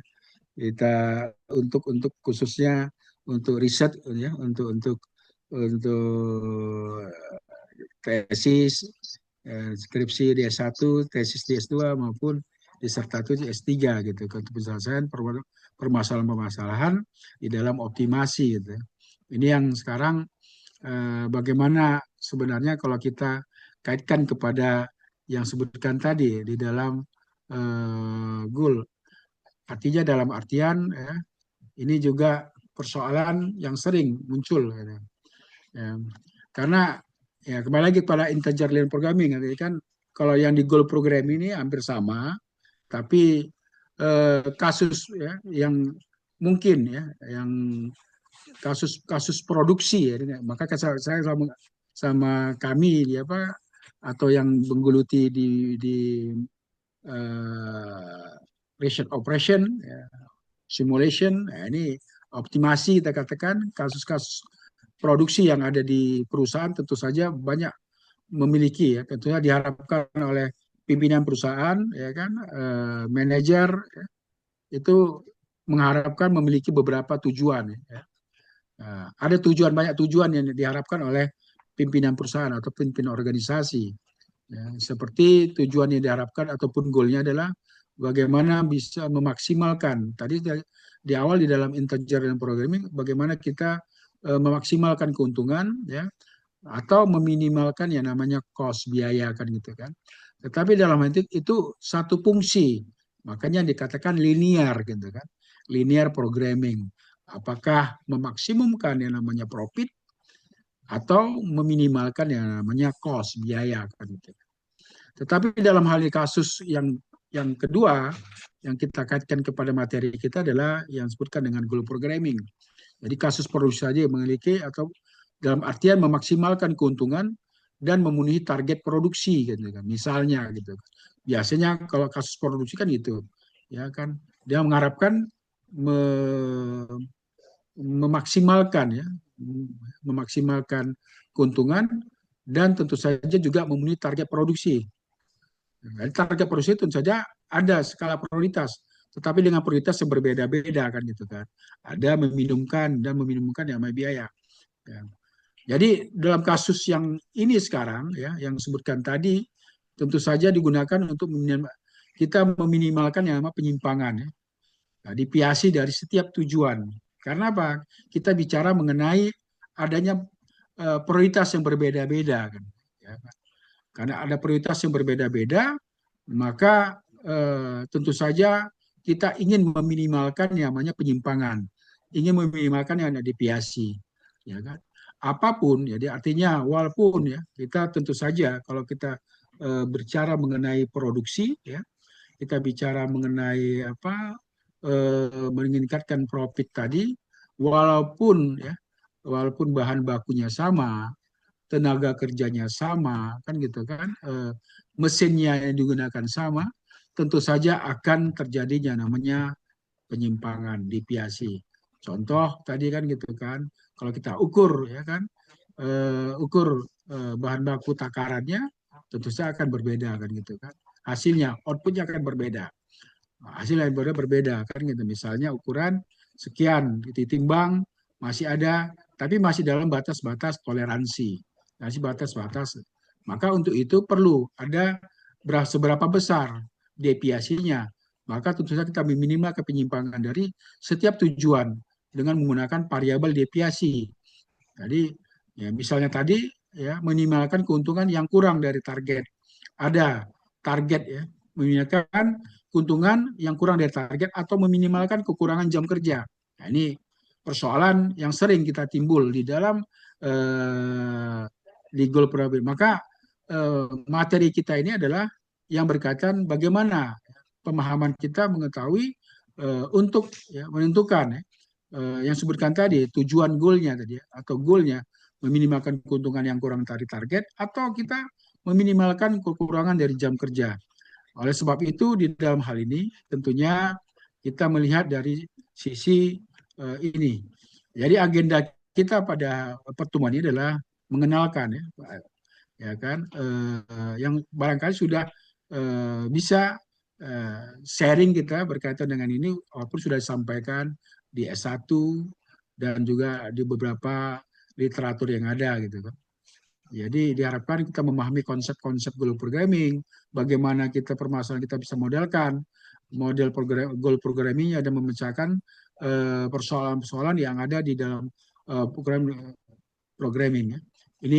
Kita untuk khususnya untuk riset ya, untuk tesis, skripsi di S1, tesis di S2 maupun disertasi di S3 gitu untuk penyelesaian permasalahan-permasalahan di dalam optimasi gitu. Ini yang sekarang bagaimana sebenarnya kalau kita kaitkan kepada yang sebutkan tadi di dalam goal. Artinya dalam artian ya, ini juga persoalan yang sering muncul. Gitu. Ya. Karena ya kembali lagi pada integer linear programming. Gitu. Kan kalau yang di goal program ini hampir sama, tapi kasus ya, yang mungkin ya, yang kasus produksi ya, maka saya sama kami di apa atau yang menggeluti di uh, research operation, ya, simulation, nah ini optimasi kita katakan kasus-kasus produksi yang ada di perusahaan tentu saja banyak memiliki ya tentunya diharapkan oleh pimpinan perusahaan ya kan manajer ya, itu mengharapkan memiliki beberapa tujuan ya. Nah, ada banyak tujuan yang diharapkan oleh pimpinan perusahaan atau pimpinan organisasi. Ya, seperti tujuan yang diharapkan ataupun goalnya adalah bagaimana bisa memaksimalkan. Tadi di awal di dalam integer dan programming, bagaimana kita memaksimalkan keuntungan, ya, atau meminimalkan yang namanya cost biaya kan gitu kan. Tetapi dalam hal itu satu fungsi, makanya dikatakan linear gitu kan, linear programming. Apakah memaksimumkan yang namanya profit atau meminimalkan yang namanya cost biaya kan gitu. Tetapi dalam hal ini kasus yang kedua yang kita kaitkan kepada materi kita adalah yang disebutkan dengan goal programming. Jadi kasus produksi saja yang memiliki atau dalam artian memaksimalkan keuntungan dan memenuhi target produksi gitu kan. Misalnya gitu. Biasanya kalau kasus produksi kan gitu. Ya kan dia mengharapkan me, memaksimalkan ya, memaksimalkan keuntungan dan tentu saja juga memenuhi target produksi. Nah, target produksi tentu saja ada skala prioritas, tetapi dengan prioritas yang berbeda-beda kan gitu kan. Ada meminimumkan yang namanya biaya. Ya. Jadi dalam kasus yang ini sekarang ya, yang disebutkan tadi, tentu saja digunakan untuk kita meminimalkan yang namanya penyimpangan ya. Nah, deviasi dari setiap tujuan. Karena apa? Kita bicara mengenai adanya prioritas yang berbeda-beda kan. Ya, kan? Karena ada prioritas yang berbeda-beda, maka tentu saja kita ingin meminimalkan yang namanya penyimpangan, ingin meminimalkan yang ada deviasi, ya kan? Apapun, jadi artinya walaupun ya kita tentu saja kalau kita berbicara mengenai produksi, ya kita bicara mengenai apa meningkatkan profit tadi, walaupun ya walaupun bahan bakunya sama, tenaga kerjanya sama, kan gitu kan, mesinnya yang digunakan sama, tentu saja akan terjadinya namanya penyimpangan, deviasi. Contoh tadi kan gitu kan, kalau kita ukur ya kan, ukur bahan baku takarannya, tentu saja akan berbeda kan gitu kan. Hasilnya, outputnya akan berbeda. hasil laboratorium berbeda kan gitu. Misalnya ukuran sekian ditimbang masih ada, tapi masih dalam batas-batas toleransi, masih batas-batas. Maka untuk itu perlu ada seberapa besar deviasinya. Maka tentu saja kita meminimalkan penyimpangan dari setiap tujuan dengan menggunakan variabel deviasi. Jadi ya misalnya tadi ya minimalkan keuntungan yang kurang dari target. Ada target ya, meminimalkan keuntungan yang kurang dari target atau meminimalkan kekurangan jam kerja. Nah, ini persoalan yang sering kita timbul di dalam legal problem. Maka materi kita ini adalah yang berkaitan bagaimana pemahaman kita mengetahui untuk ya, menentukan yang sebutkan tadi tujuan goalnya tadi atau goalnya meminimalkan keuntungan yang kurang dari target atau kita meminimalkan kekurangan dari jam kerja. Oleh sebab itu di dalam hal ini tentunya kita melihat dari sisi ini. Jadi agenda kita pada pertemuan ini adalah mengenalkan ya kan yang barangkali sudah bisa sharing kita berkaitan dengan ini walaupun sudah disampaikan di S1 dan juga di beberapa literatur yang ada gitu kan. Jadi diharapkan kita memahami konsep-konsep goal programming, bagaimana kita permasalahan kita bisa modelkan model goal programmingnya dan memecahkan persoalan-persoalan yang ada di dalam program programming. Ya. Ini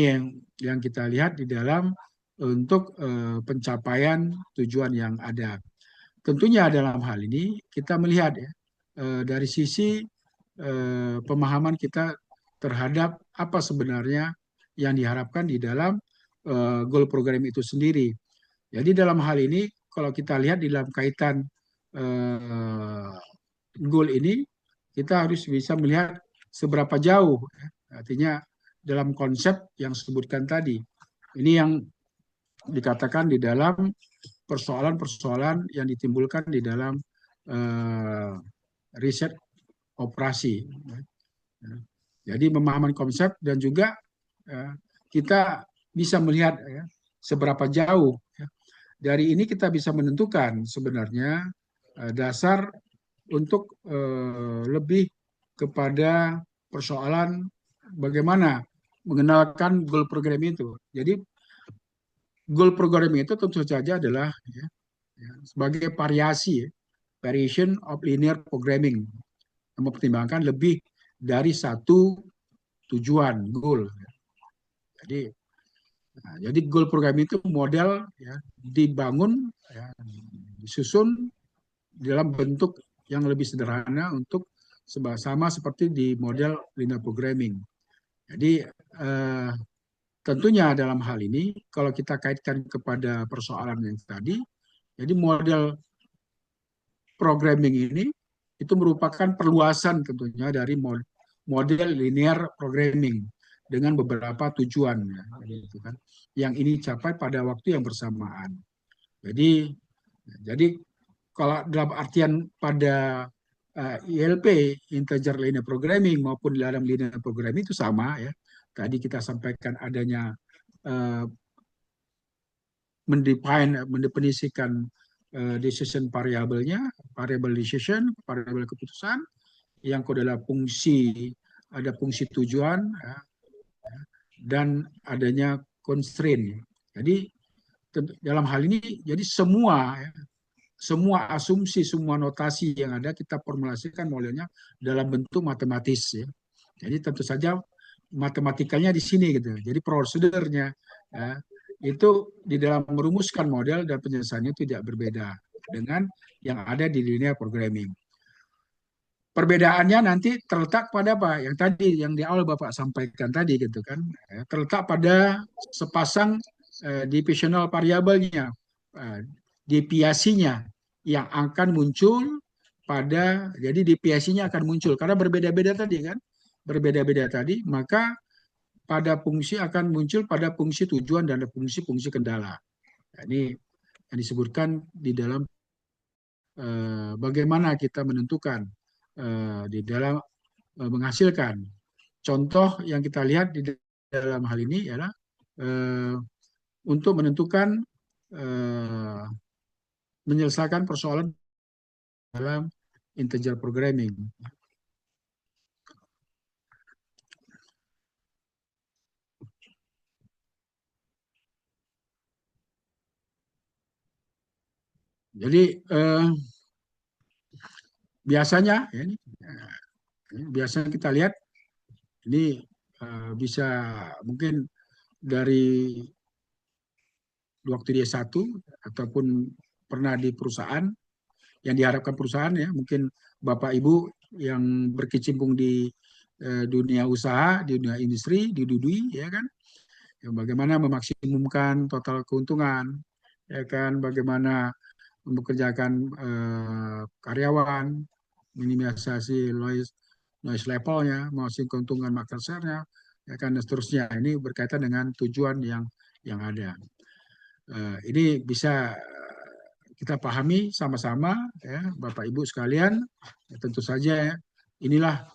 yang kita lihat di dalam untuk pencapaian tujuan yang ada. Tentunya dalam hal ini kita melihat ya dari sisi pemahaman kita terhadap apa sebenarnya yang diharapkan di dalam goal program itu sendiri. Jadi dalam hal ini kalau kita lihat di dalam kaitan goal ini kita harus bisa melihat seberapa jauh ya. Artinya dalam konsep yang disebutkan tadi. Ini yang dikatakan di dalam persoalan-persoalan yang ditimbulkan di dalam riset operasi. Jadi pemahaman konsep dan juga kita bisa melihat ya, seberapa jauh. Ya. Dari ini kita bisa menentukan sebenarnya dasar untuk lebih kepada persoalan bagaimana mengenalkan goal program itu. Jadi goal program itu tentu saja adalah ya, sebagai variasi, variation of linear programming, mempertimbangkan lebih dari satu tujuan goal. Jadi, jadi goal program itu model ya, dibangun, ya, disusun dalam bentuk yang lebih sederhana untuk sama seperti di model linear programming. Jadi tentunya dalam hal ini kalau kita kaitkan kepada persoalan yang tadi, jadi model programming ini itu merupakan perluasan tentunya dari model linear programming dengan beberapa tujuan ya, gitu kan. Yang ini capai pada waktu yang bersamaan. Jadi kalau dalam artian pada ILP integer linear programming maupun dalam linear programming itu sama ya. Tadi kita sampaikan adanya mendefinisikan decision variabelnya, variable decision, variabel keputusan, yang kedua adalah fungsi, ada fungsi tujuan, ya, dan adanya constraint. Jadi dalam hal ini, jadi semua asumsi, semua notasi yang ada kita formulasikan modelnya dalam bentuk matematis. Ya. Jadi tentu saja matematikanya di sini gitu. Jadi prosedurnya ya, itu di dalam merumuskan model dan penyelesaiannya tidak berbeda dengan yang ada di linear programming. Perbedaannya nanti terletak pada apa? Yang tadi yang di awal Bapak sampaikan tadi gitu kan. Terletak pada sepasang divisional variabelnya, deviasinya yang akan muncul pada jadi deviasinya akan muncul karena berbeda-beda tadi kan. Berbeda-beda tadi, maka pada fungsi akan muncul pada fungsi tujuan dan fungsi-fungsi kendala. Nah, ini yang disebutkan di dalam bagaimana kita menentukan di dalam menghasilkan. Contoh yang kita lihat di dalam hal ini adalah untuk menentukan menyelesaikan persoalan dalam integer programming. Jadi biasanya ya, biasanya kita lihat ini bisa mungkin dari waktu dia satu ataupun pernah di perusahaan yang diharapkan perusahaan ya, mungkin Bapak Ibu yang berkecimpung di dunia usaha, di dunia industri, di Dudui ya kan, ya, bagaimana memaksimumkan total keuntungan, ya kan, bagaimana mempekerjakan karyawan, minimalisasi noise levelnya, menghasilkan keuntungan market share-nya, ya kan, dan seterusnya. Ini berkaitan dengan tujuan yang ada. Ini bisa kita pahami sama-sama, ya, Bapak Ibu sekalian. Ya, tentu saja ya, inilah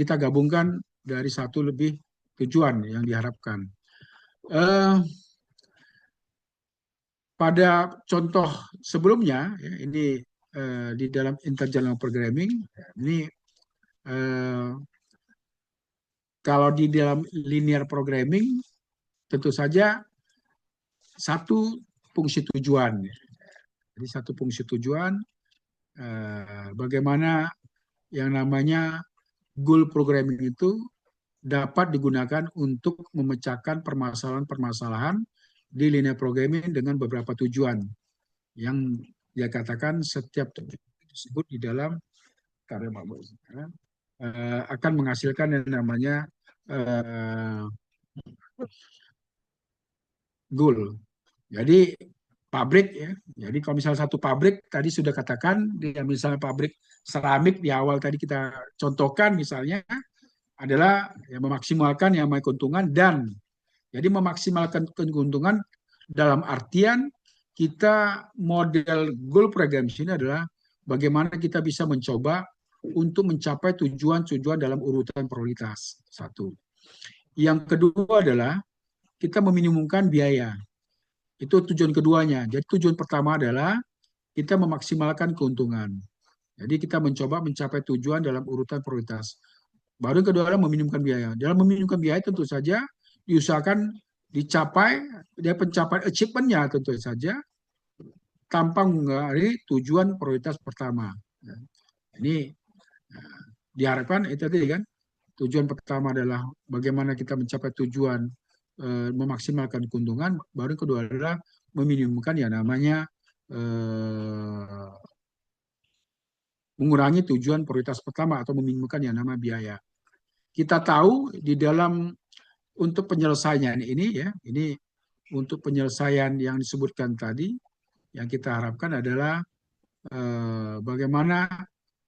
kita gabungkan dari satu lebih tujuan yang diharapkan. Pada contoh sebelumnya, ya, ini di dalam interjangkau programming, ini kalau di dalam linear programming tentu saja satu fungsi tujuan. Jadi satu fungsi tujuan, bagaimana yang namanya goal programming itu dapat digunakan untuk memecahkan permasalahan-permasalahan di linear programming dengan beberapa tujuan yang dia katakan setiap tersebut di dalam karya akan menghasilkan yang namanya goal. Jadi pabrik ya. Jadi kalau misalnya satu pabrik tadi sudah katakan, dia misalnya pabrik seramik di awal tadi kita contohkan misalnya adalah ya, memaksimalkan yang namanya keuntungan dan jadi memaksimalkan keuntungan dalam artian kita model goal program ini adalah bagaimana kita bisa mencoba untuk mencapai tujuan-tujuan dalam urutan prioritas. Satu. Yang kedua adalah kita meminimumkan biaya. Itu tujuan keduanya. Jadi tujuan pertama adalah kita memaksimalkan keuntungan. Jadi kita mencoba mencapai tujuan dalam urutan prioritas. Baru yang kedua adalah meminimumkan biaya. Dalam meminimumkan biaya tentu saja diusahakan dicapai, dia pencapaian achievement-nya tentu saja tanpa mengaruhi tujuan prioritas pertama. Ini diharapkan itu tadi kan, tujuan pertama adalah bagaimana kita mencapai tujuan memaksimalkan keuntungan, baru yang kedua adalah meminimumkan yang namanya mengurangi tujuan prioritas pertama atau meminimumkan yang namanya biaya. Kita tahu di dalam untuk penyelesaian ini ya, ini untuk penyelesaian yang disebutkan tadi, yang kita harapkan adalah bagaimana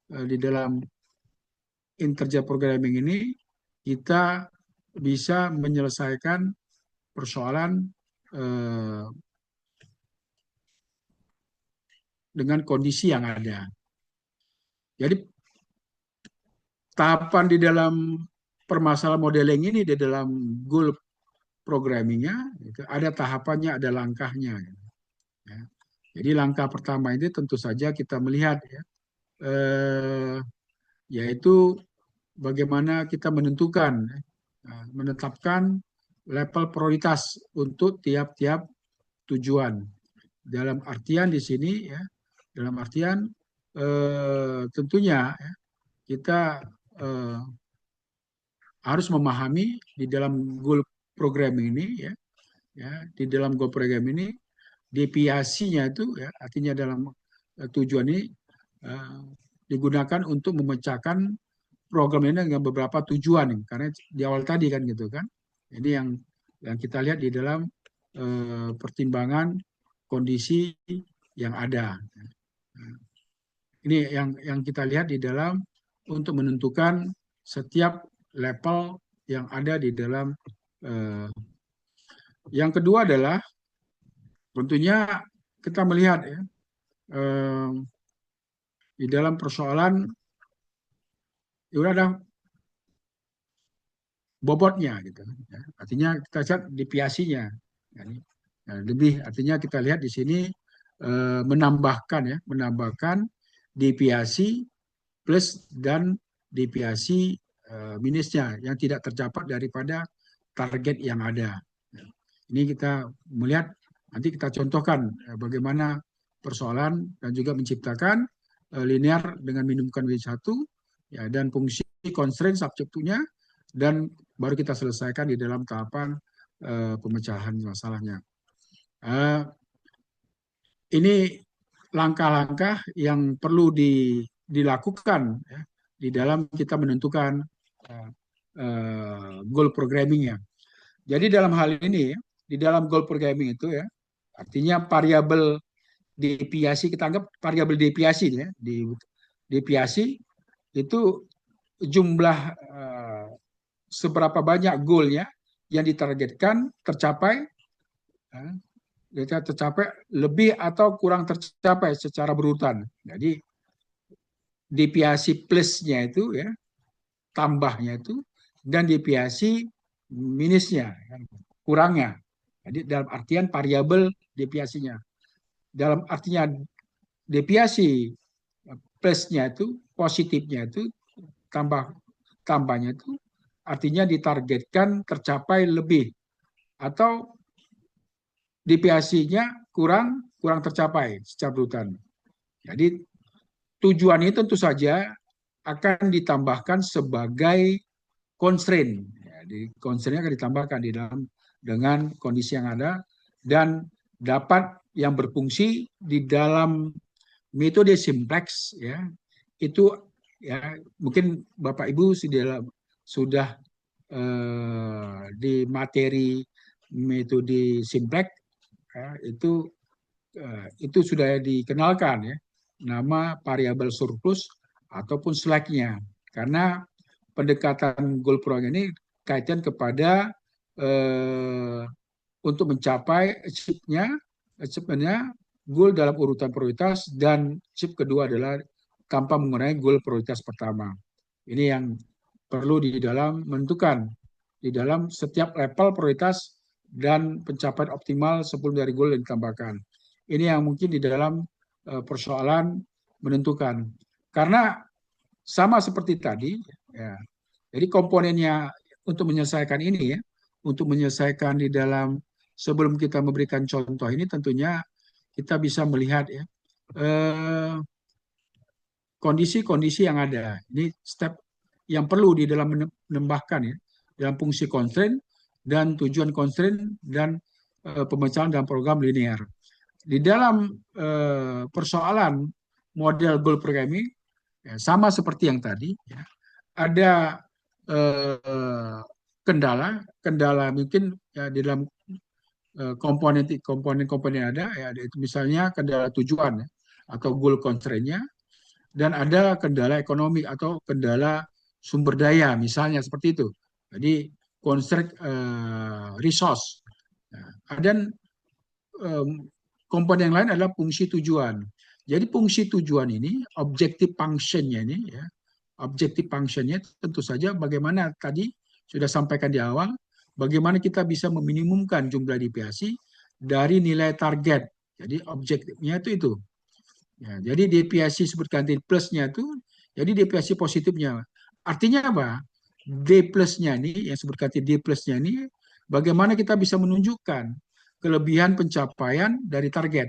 di dalam integer programming ini kita bisa menyelesaikan persoalan dengan kondisi yang ada. Jadi tahapan di dalam permasalahan modeling ini di dalam goal programmingnya ada tahapannya, ada langkahnya. Ya. Jadi langkah pertama ini tentu saja kita melihat ya, yaitu bagaimana kita menetapkan level prioritas untuk tiap-tiap tujuan. Dalam artian di sini ya, dalam artian tentunya ya, kita harus memahami di dalam goal program ini ya, di dalam goal program ini deviasinya itu ya, artinya dalam tujuan ini digunakan untuk memecahkan program ini dengan beberapa tujuan karena di awal tadi kan gitu kan. Ini yang kita lihat di dalam pertimbangan kondisi yang ada. Ini yang kita lihat di dalam untuk menentukan setiap level yang ada di dalam. Yang kedua adalah tentunya kita melihat ya, di dalam persoalan itu ada bobotnya gitu ya. Artinya kita lihat deviasinya. Lebih artinya kita lihat di sini menambahkan deviasi plus dan deviasi minusnya yang tidak tercapai daripada target yang ada. Ini kita melihat, nanti kita contohkan bagaimana persoalan dan juga menciptakan linear dengan minimumkan W1 ya, dan fungsi constraint subjektunya, dan baru kita selesaikan di dalam tahapan pemecahan masalahnya. Ini langkah-langkah yang perlu dilakukan ya, di dalam kita menentukan goal programmingnya. Jadi dalam hal ini, di dalam goal programming itu ya, artinya variabel deviasi, kita anggap variabel deviasi ya, deviasi itu jumlah seberapa banyak goalnya yang ditargetkan tercapai, lebih atau kurang tercapai secara berurutan. Jadi deviasi plusnya itu ya, tambahnya itu, dan deviasi minusnya, kurangnya. Jadi dalam artian variabel deviasinya. Dalam artinya deviasi plusnya itu, positifnya itu, tambahnya itu, artinya ditargetkan tercapai lebih, atau deviasinya kurang tercapai secara berurutan. Jadi tujuan ini tentu saja akan ditambahkan sebagai constraint. Jadi constraint akan ditambahkan di dalam dengan kondisi yang ada, dan dapat yang berfungsi di dalam metode simplex ya, itu ya mungkin Bapak Ibu sudah di materi metode simplex ya, itu sudah dikenalkan ya, nama variabel surplus ataupun slack-nya, karena pendekatan goal program ini kaitan kepada untuk mencapai achievement-nya goal dalam urutan prioritas, dan chip kedua adalah tanpa mengurangi goal prioritas pertama. Ini yang perlu di dalam menentukan di dalam setiap level prioritas dan pencapaian optimal sebelum dari goal yang ditambahkan. Ini yang mungkin di dalam persoalan menentukan. Karena sama seperti tadi, ya, jadi komponennya untuk menyelesaikan ini ya, untuk menyelesaikan di dalam, sebelum kita memberikan contoh ini, tentunya kita bisa melihat ya kondisi-kondisi yang ada. Ini step yang perlu di dalam menambahkan ya, dalam fungsi constraint dan tujuan constraint dan pemecahan dalam program linear. Di dalam persoalan model goal programming ya, sama seperti yang tadi ya, ada kendala mungkin ya, di dalam komponen ada ya, itu misalnya kendala tujuan ya, atau goal constraint-nya, dan ada kendala ekonomi atau kendala sumber daya misalnya seperti itu. Jadi constraint resource. Nah, dan komponen yang lain adalah fungsi tujuan. Jadi fungsi tujuan ini, objective function-nya ini ya, objective function-nya tentu saja bagaimana tadi sudah sampaikan di awal, bagaimana kita bisa meminimumkan jumlah deviasi dari nilai target. Jadi objektifnya itu. Ya, jadi deviasi seperti ganti plusnya itu, jadi deviasi positifnya. Artinya apa? D plusnya ini, yang seperti ganti D plusnya ini, bagaimana kita bisa menunjukkan kelebihan pencapaian dari target.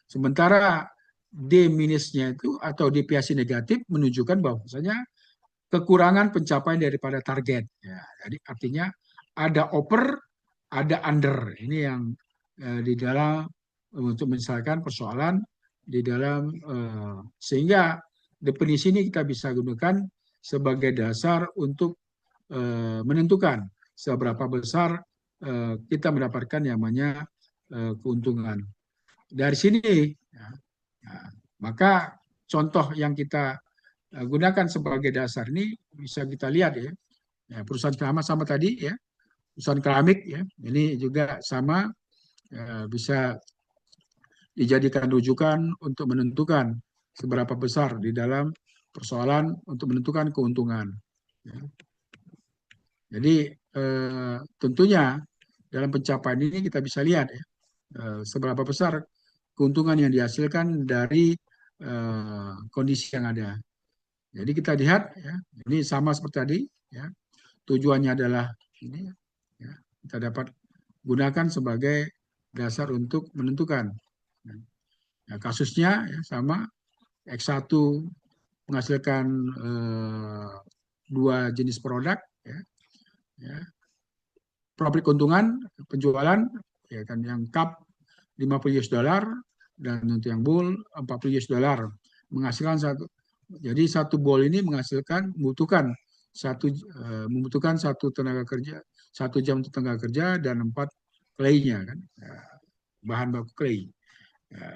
Sementara D minusnya itu atau deviasi negatif menunjukkan bahwasanya kekurangan pencapaian daripada target. Ya, jadi artinya ada over, ada under. Ini yang di dalam untuk menyelesaikan persoalan di dalam sehingga definisi ini kita bisa gunakan sebagai dasar untuk menentukan seberapa besar kita mendapatkan yang namanya keuntungan. Dari sini, ya, maka contoh yang kita gunakan sebagai dasar ini bisa kita lihat ya, perusahaan sama tadi ya, perusahaan keramik ya, ini juga sama bisa dijadikan rujukan untuk menentukan seberapa besar di dalam persoalan untuk menentukan keuntungan. Ya. Jadi tentunya dalam pencapaian ini kita bisa lihat ya, seberapa besar keuntungan yang dihasilkan dari kondisi yang ada. Jadi kita lihat ya, ini sama seperti tadi ya. Tujuannya adalah ini ya, kita dapat gunakan sebagai dasar untuk menentukan. Ya, kasusnya ya, sama X1 menghasilkan dua jenis produk ya, ya. Profit keuntungan penjualan ya kan, yang cup 50 US dollar dan untuk yang bull 40 US dollar, menghasilkan satu. Jadi satu bull ini membutuhkan satu tenaga kerja, 1 jam untuk tenaga kerja dan 4 clay-nya kan, ya, bahan baku clay. Ya,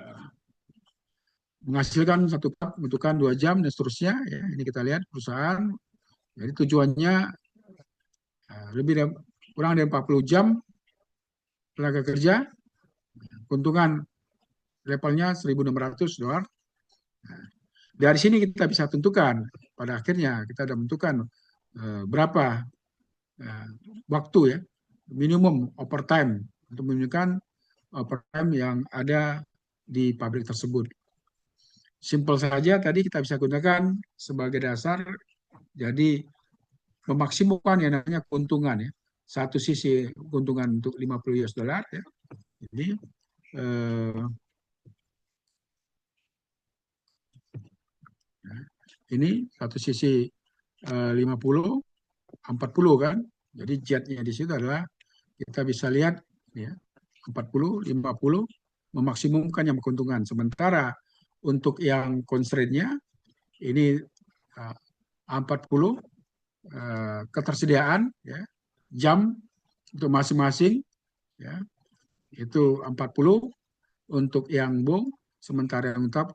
menghasilkan satu cup membutuhkan 2 jam dan seterusnya ya. Ini kita lihat perusahaan. Jadi tujuannya kurang dari 40 jam tenaga kerja, keuntungan levelnya 1.600 dolar. Dari sini kita bisa tentukan, pada akhirnya kita sudah menentukan berapa waktu ya minimum overtime untuk menunjukkan overtime yang ada di pabrik tersebut. Simpel saja tadi kita bisa gunakan sebagai dasar, jadi memaksimalkan yang namanya keuntungan ya. Satu sisi keuntungan untuk 50 US dollar ya. Jadi ini satu sisi 50, 40 kan. Jadi jetnya di situ adalah kita bisa lihat ya, 40, 50 memaksimumkan yang keuntungan. Sementara untuk yang constraint-nya ini 40 ketersediaan ya, jam untuk masing-masing ya, itu 40 untuk yang bull, sementara yang cup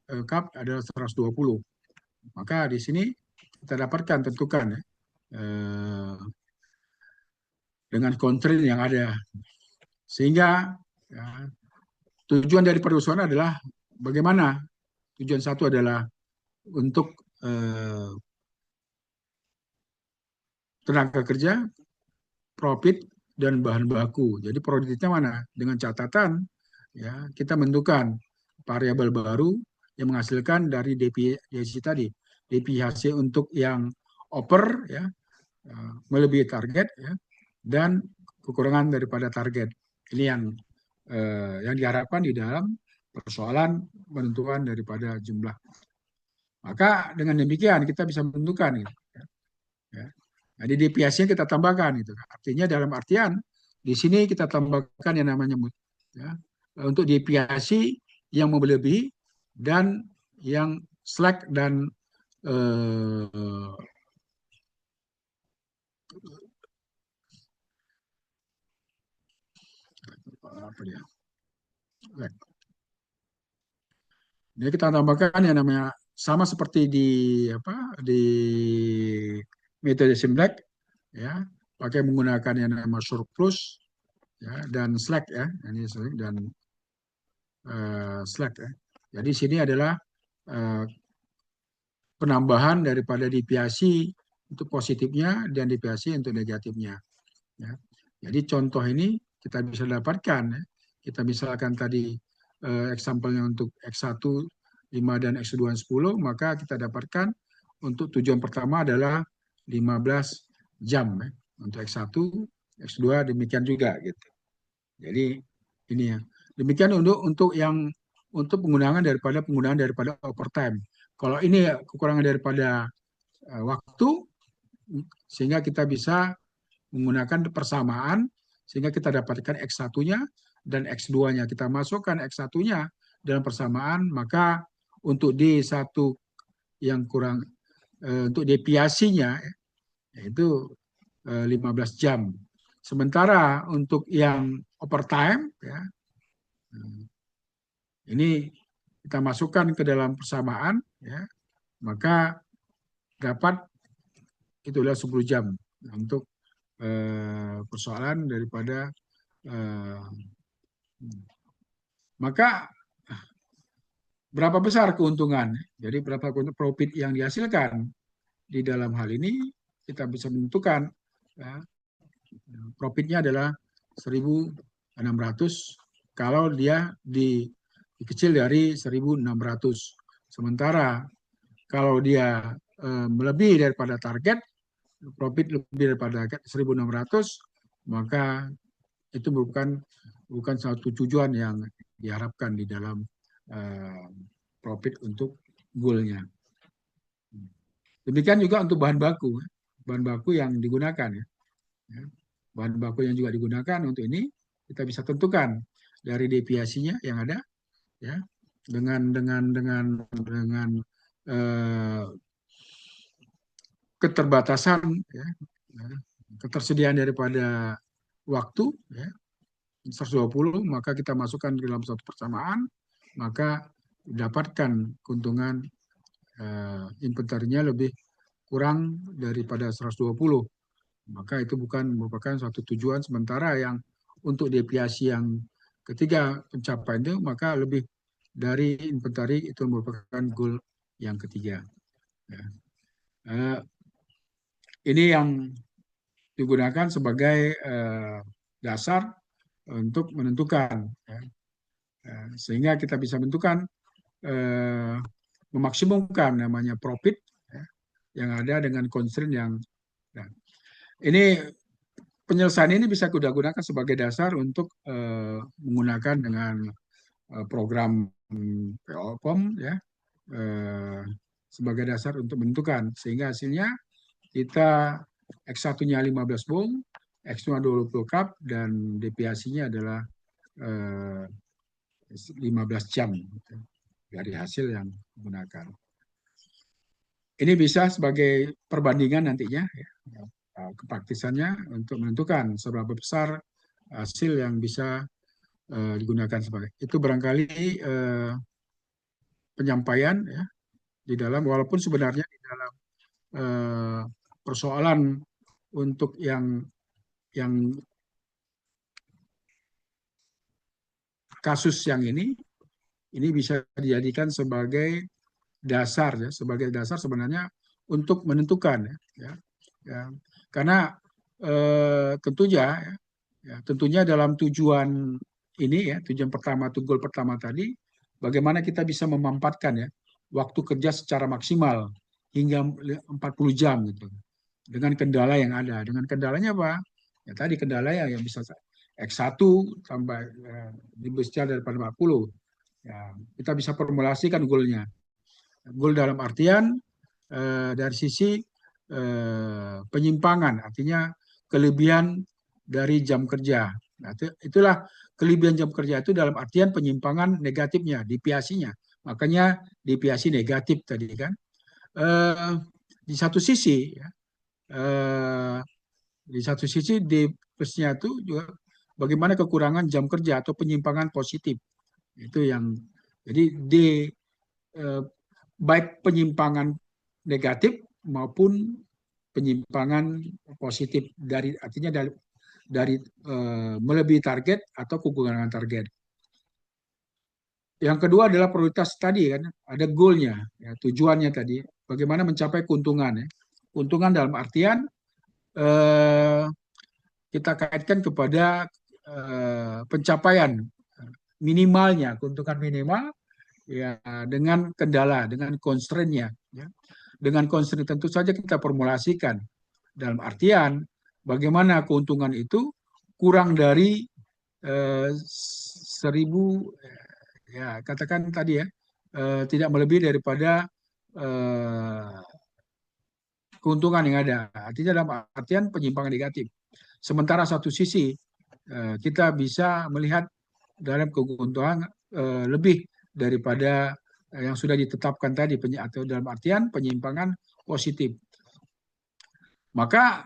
adalah 120. Maka di sini kita dapatkan tentukan ya, dengan constraint yang ada, sehingga ya, tujuan dari perusahaan adalah bagaimana. Tujuan satu adalah untuk tenaga kerja, profit, dan bahan baku. Jadi produknya mana? Dengan catatan ya kita menentukan variabel baru yang menghasilkan dari DPHC tadi. DPHC untuk yang over ya, melebihi target ya, dan kekurangan daripada target. Ini yang diharapkan di dalam persoalan penentuan daripada jumlah. Maka dengan demikian kita bisa menentukan gitu, ya. Jadi deviasinya kita tambahkan gitu. Artinya dalam artian di sini kita tambahkan yang namanya ya, untuk deviasi yang melebihi dan yang slack dan apa dia? Jadi kita tambahkan yang namanya sama seperti di metode Simlek ya, pakai menggunakan yang namanya surplus ya, dan slack ya, ini slack dan slack ya. Jadi sini adalah penambahan daripada deviasi untuk positifnya dan deviasi untuk negatifnya ya. Jadi contoh ini kita bisa dapatkan ya. Kita misalkan tadi example-nya untuk X1 5 dan X2 10, maka kita dapatkan untuk tujuan pertama adalah 15 jam ya. Untuk X1, X2 demikian juga gitu. Jadi ini ya. Demikian untuk penggunaan daripada overtime. Kalau ini kekurangan daripada waktu, sehingga kita bisa menggunakan persamaan, sehingga kita dapatkan X1-nya dan X2-nya. Kita masukkan X1-nya dalam persamaan, maka untuk D1 yang kurang, untuk deviasinya, yaitu 15 jam. Sementara untuk yang overtime, ya, ini kita masukkan ke dalam persamaan, ya, maka dapat itulah 10 jam untuk persoalan daripada maka berapa besar keuntungan? Jadi berapa profit yang dihasilkan di dalam hal ini kita bisa menentukan ya, profitnya adalah 1.600 kalau dia dikecil dari 1.600. Sementara kalau dia melebihi daripada target, profit lebih daripada target 1.600, maka itu bukan satu tujuan yang diharapkan di dalam profit untuk goal-nya. Demikian juga untuk bahan baku yang digunakan ya. Bahan baku yang juga digunakan untuk ini kita bisa tentukan dari deviasinya yang ada ya, dengan keterbatasan ya, ketersediaan daripada waktu ya, 120, maka kita masukkan di dalam satu persamaan, maka dapatkan keuntungan inventarinya lebih kurang daripada 120. Maka itu bukan merupakan suatu tujuan, sementara yang untuk deviasi yang ketiga pencapaian itu, maka lebih dari inventari itu merupakan goal yang ketiga. Ya. Ini yang digunakan sebagai dasar untuk menentukan, ya. Sehingga kita bisa menentukan memaksimumkan namanya profit ya, yang ada dengan constraint yang ya. Ini penyelesaian ini bisa kita gunakan sebagai dasar untuk menggunakan dengan program POPOM ya, sebagai dasar untuk menentukan, sehingga hasilnya kita X1-nya 15 boom, X2 20 cup, dan deviasinya adalah 15 jam gitu, dari hasil yang digunakan. Ini bisa sebagai perbandingan nantinya ya, kepraktisannya untuk menentukan seberapa besar hasil yang bisa digunakan sebagai itu. Barangkali penyampaian ya di dalam, walaupun sebenarnya di dalam persoalan untuk yang kasus yang ini bisa dijadikan sebagai dasar ya, sebagai dasar sebenarnya untuk menentukan ya, ya. Karena tentunya dalam tujuan ini ya, tujuan pertama, goal pertama tadi, bagaimana kita bisa memanfaatkan ya waktu kerja secara maksimal hingga 40 jam gitu, dengan kendala yang ada. Dengan kendalanya apa? Ya tadi kendala yang bisa X1 tambah lebih besar daripada 40. Ya, kita bisa formulasikan goalnya. Goal dalam artian dari sisi penyimpangan, artinya kelebihan dari jam kerja. Nah, itulah kelebihan jam kerja itu dalam artian penyimpangan negatifnya, deviasinya. Makanya deviasi negatif tadi kan. Di satu sisi, ya, di satu sisi D plusnya itu juga bagaimana kekurangan jam kerja atau penyimpangan positif. Itu yang jadi D baik penyimpangan negatif maupun penyimpangan positif, dari artinya dari melebihi target atau kekurangan target. Yang kedua adalah prioritas tadi kan, ada goalnya, ya, tujuannya tadi, bagaimana mencapai keuntungan. Ya. Keuntungan dalam artian kita kaitkan kepada pencapaian minimalnya, keuntungan minimal ya, dengan kendala, dengan constraint-nya. Ya. Dengan constraint tentu saja kita formulasikan dalam artian bagaimana keuntungan itu kurang dari 1.000 ya, katakan tadi ya, tidak melebihi daripada keuntungan yang ada. Artinya dalam artian penyimpangan negatif. Sementara satu sisi kita bisa melihat dalam keuntungan lebih daripada yang sudah ditetapkan tadi, atau dalam artian penyimpangan positif. Maka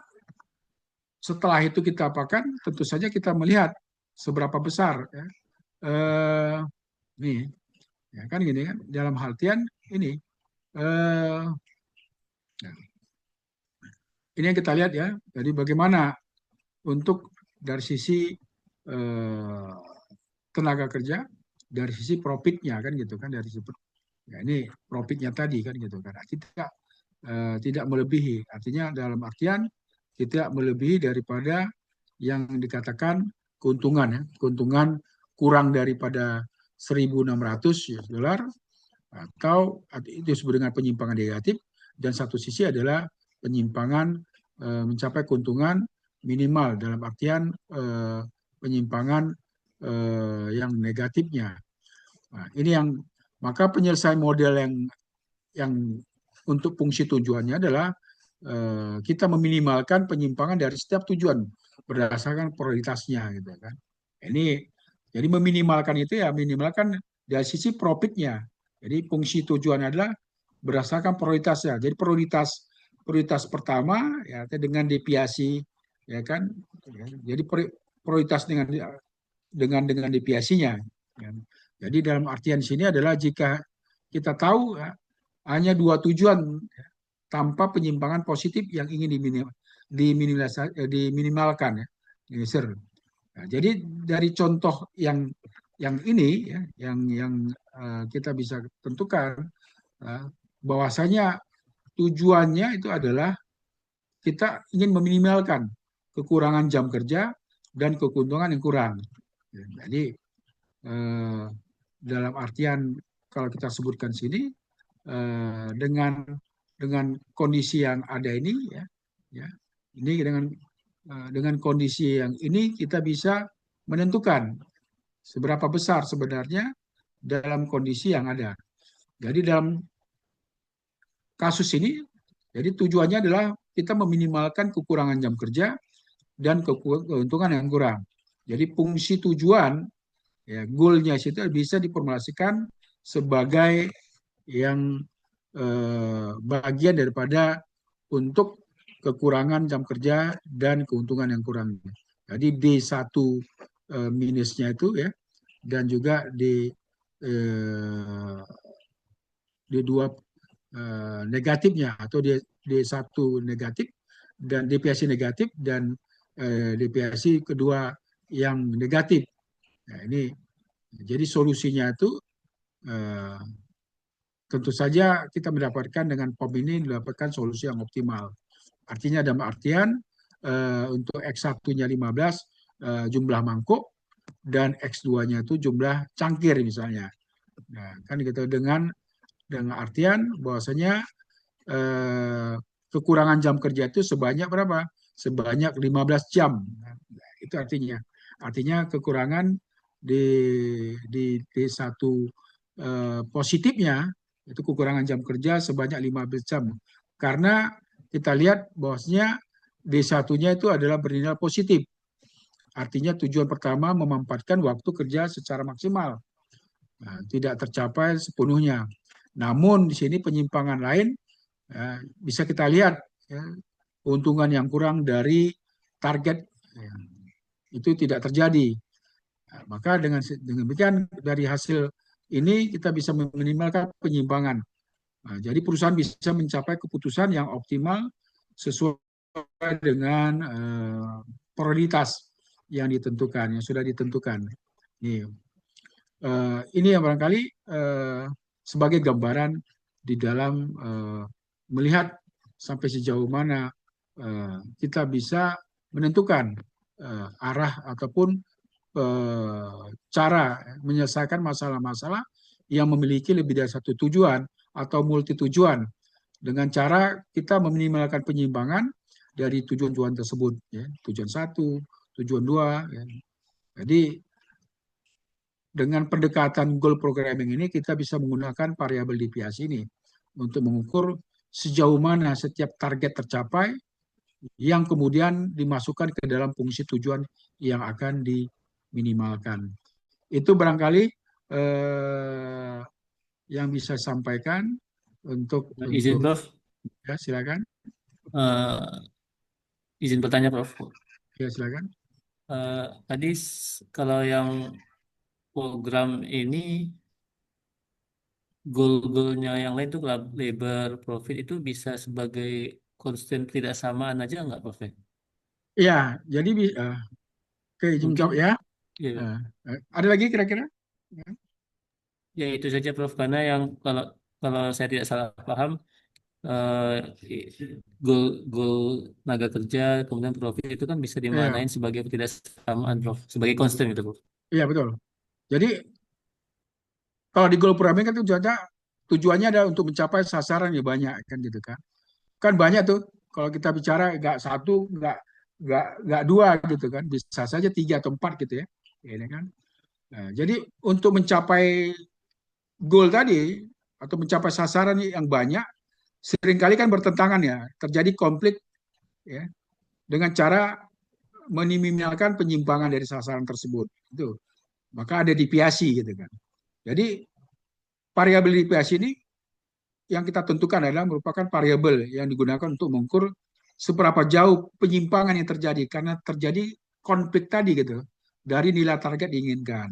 setelah itu kita apakan, tentu saja kita melihat seberapa besar ya, nih ya kan gini kan, dalam artian ini ini yang kita lihat ya. Jadi bagaimana untuk dari sisi tenaga kerja, dari sisi profitnya kan gitu kan, dari sisi ya, ini profitnya tadi kan gitu kan. Tidak melebihi, artinya dalam artian tidak melebihi daripada yang dikatakan keuntungan ya, keuntungan kurang daripada 1.600 US dollar atau itu disebut dengan penyimpangan negatif, dan satu sisi adalah penyimpangan mencapai keuntungan minimal dalam artian penyimpangan yang negatifnya. Nah, ini yang maka penyelesaian model yang untuk fungsi tujuannya adalah kita meminimalkan penyimpangan dari setiap tujuan berdasarkan prioritasnya gitu kan. Ini jadi meminimalkan itu ya minimalkan dari sisi profitnya. Jadi fungsi tujuan adalah berdasarkan prioritasnya. Jadi prioritas prioritas pertama ya dengan deviasi ya kan. Jadi prioritas dengan deviasinya. Ya. Jadi dalam artian di sini adalah jika kita tahu ya, hanya dua tujuan ya, tanpa penyimpangan positif yang ingin diminimalkan ya. Nah, jadi dari contoh yang ini ya, yang kita bisa tentukan bahwasanya tujuannya itu adalah kita ingin meminimalkan kekurangan jam kerja dan keuntungan yang kurang. Jadi dalam artian kalau kita sebutkan sini dengan kondisi yang ada ini ya ini dengan kondisi yang ini kita bisa menentukan seberapa besar sebenarnya dalam kondisi yang ada. Jadi dalam kasus ini jadi tujuannya adalah kita meminimalkan kekurangan jam kerja dan keuntungan yang kurang. Jadi fungsi tujuan ya goalnya itu bisa diformulasikan sebagai yang bagian daripada untuk kekurangan jam kerja dan keuntungan yang kurang. Jadi D1 minusnya itu ya dan juga D2 negatifnya atau D1 negatif dan deviasi negatif dan deviasi kedua yang negatif. Nah, ini jadi solusinya itu tentu saja kita mendapatkan dengan POM ini mendapatkan solusi yang optimal. Artinya dalam artian untuk X1-nya 15 jumlah mangkuk dan X2-nya itu jumlah cangkir misalnya. Nah, kan gitu dengan artian bahwasanya kekurangan jam kerja itu sebanyak berapa? Sebanyak 15 jam. Nah, itu artinya kekurangan di satu positifnya itu kekurangan jam kerja sebanyak 15 jam. Karena kita lihat bahwasanya D1-nya itu adalah bernilai positif. Artinya tujuan pertama memanfaatkan waktu kerja secara maksimal. Nah, tidak tercapai sepenuhnya. Namun di sini penyimpangan lain bisa kita lihat ya, keuntungan yang kurang dari target ya, itu tidak terjadi. Nah, maka dengan demikian dari hasil ini kita bisa meminimalkan penyimpangan. Nah, jadi perusahaan bisa mencapai keputusan yang optimal sesuai dengan prioritas yang ditentukan, yang sudah ditentukan. Ini yang barangkali sebagai gambaran di dalam melihat sampai sejauh mana kita bisa menentukan arah ataupun cara menyelesaikan masalah-masalah yang memiliki lebih dari satu tujuan atau multi tujuan dengan cara kita meminimalkan penyimpangan dari tujuan-tujuan tersebut ya, tujuan satu, tujuan dua ya. Jadi dengan pendekatan goal programming ini kita bisa menggunakan variabel deviasi ini untuk mengukur sejauh mana setiap target tercapai yang kemudian dimasukkan ke dalam fungsi tujuan yang akan diminimalkan. Itu barangkali yang bisa sampaikan untuk Izin Prof, ya silakan. Izin bertanya Prof. Ya silakan. Tadi kalau yang program ini goal-goalnya yang lain tuh labor profit itu bisa sebagai constant tidak samaan aja nggak Prof? Ya, jadi oke, izin Mungkin jawab ya. ya, Ada lagi kira-kira? ya itu saja Prof karena yang kalau kalau saya tidak salah paham eh, goal goal tenaga kerja kemudian profit itu kan bisa Ya, dimaknain sebagai ketidaksamaan Prof sebagai constant gitu Prof. iya betul. Jadi kalau di goal programming kan tujuannya adalah untuk mencapai sasaran yang banyak kan gitu kan. Kan banyak tuh kalau kita bicara nggak satu, nggak dua gitu kan, bisa saja tiga atau empat gitu ya. Ini kan. Nah, jadi untuk mencapai goal tadi atau mencapai sasaran yang banyak, seringkali kan bertentangan ya, terjadi konflik ya dengan cara meminimalkan penyimpangan dari sasaran tersebut. Itu. Maka ada deviasi gitu kan. Jadi variabel deviasi ini yang kita tentukan adalah merupakan variabel yang digunakan untuk mengukur seberapa jauh penyimpangan yang terjadi karena terjadi konflik tadi gitu dari nilai target diinginkan.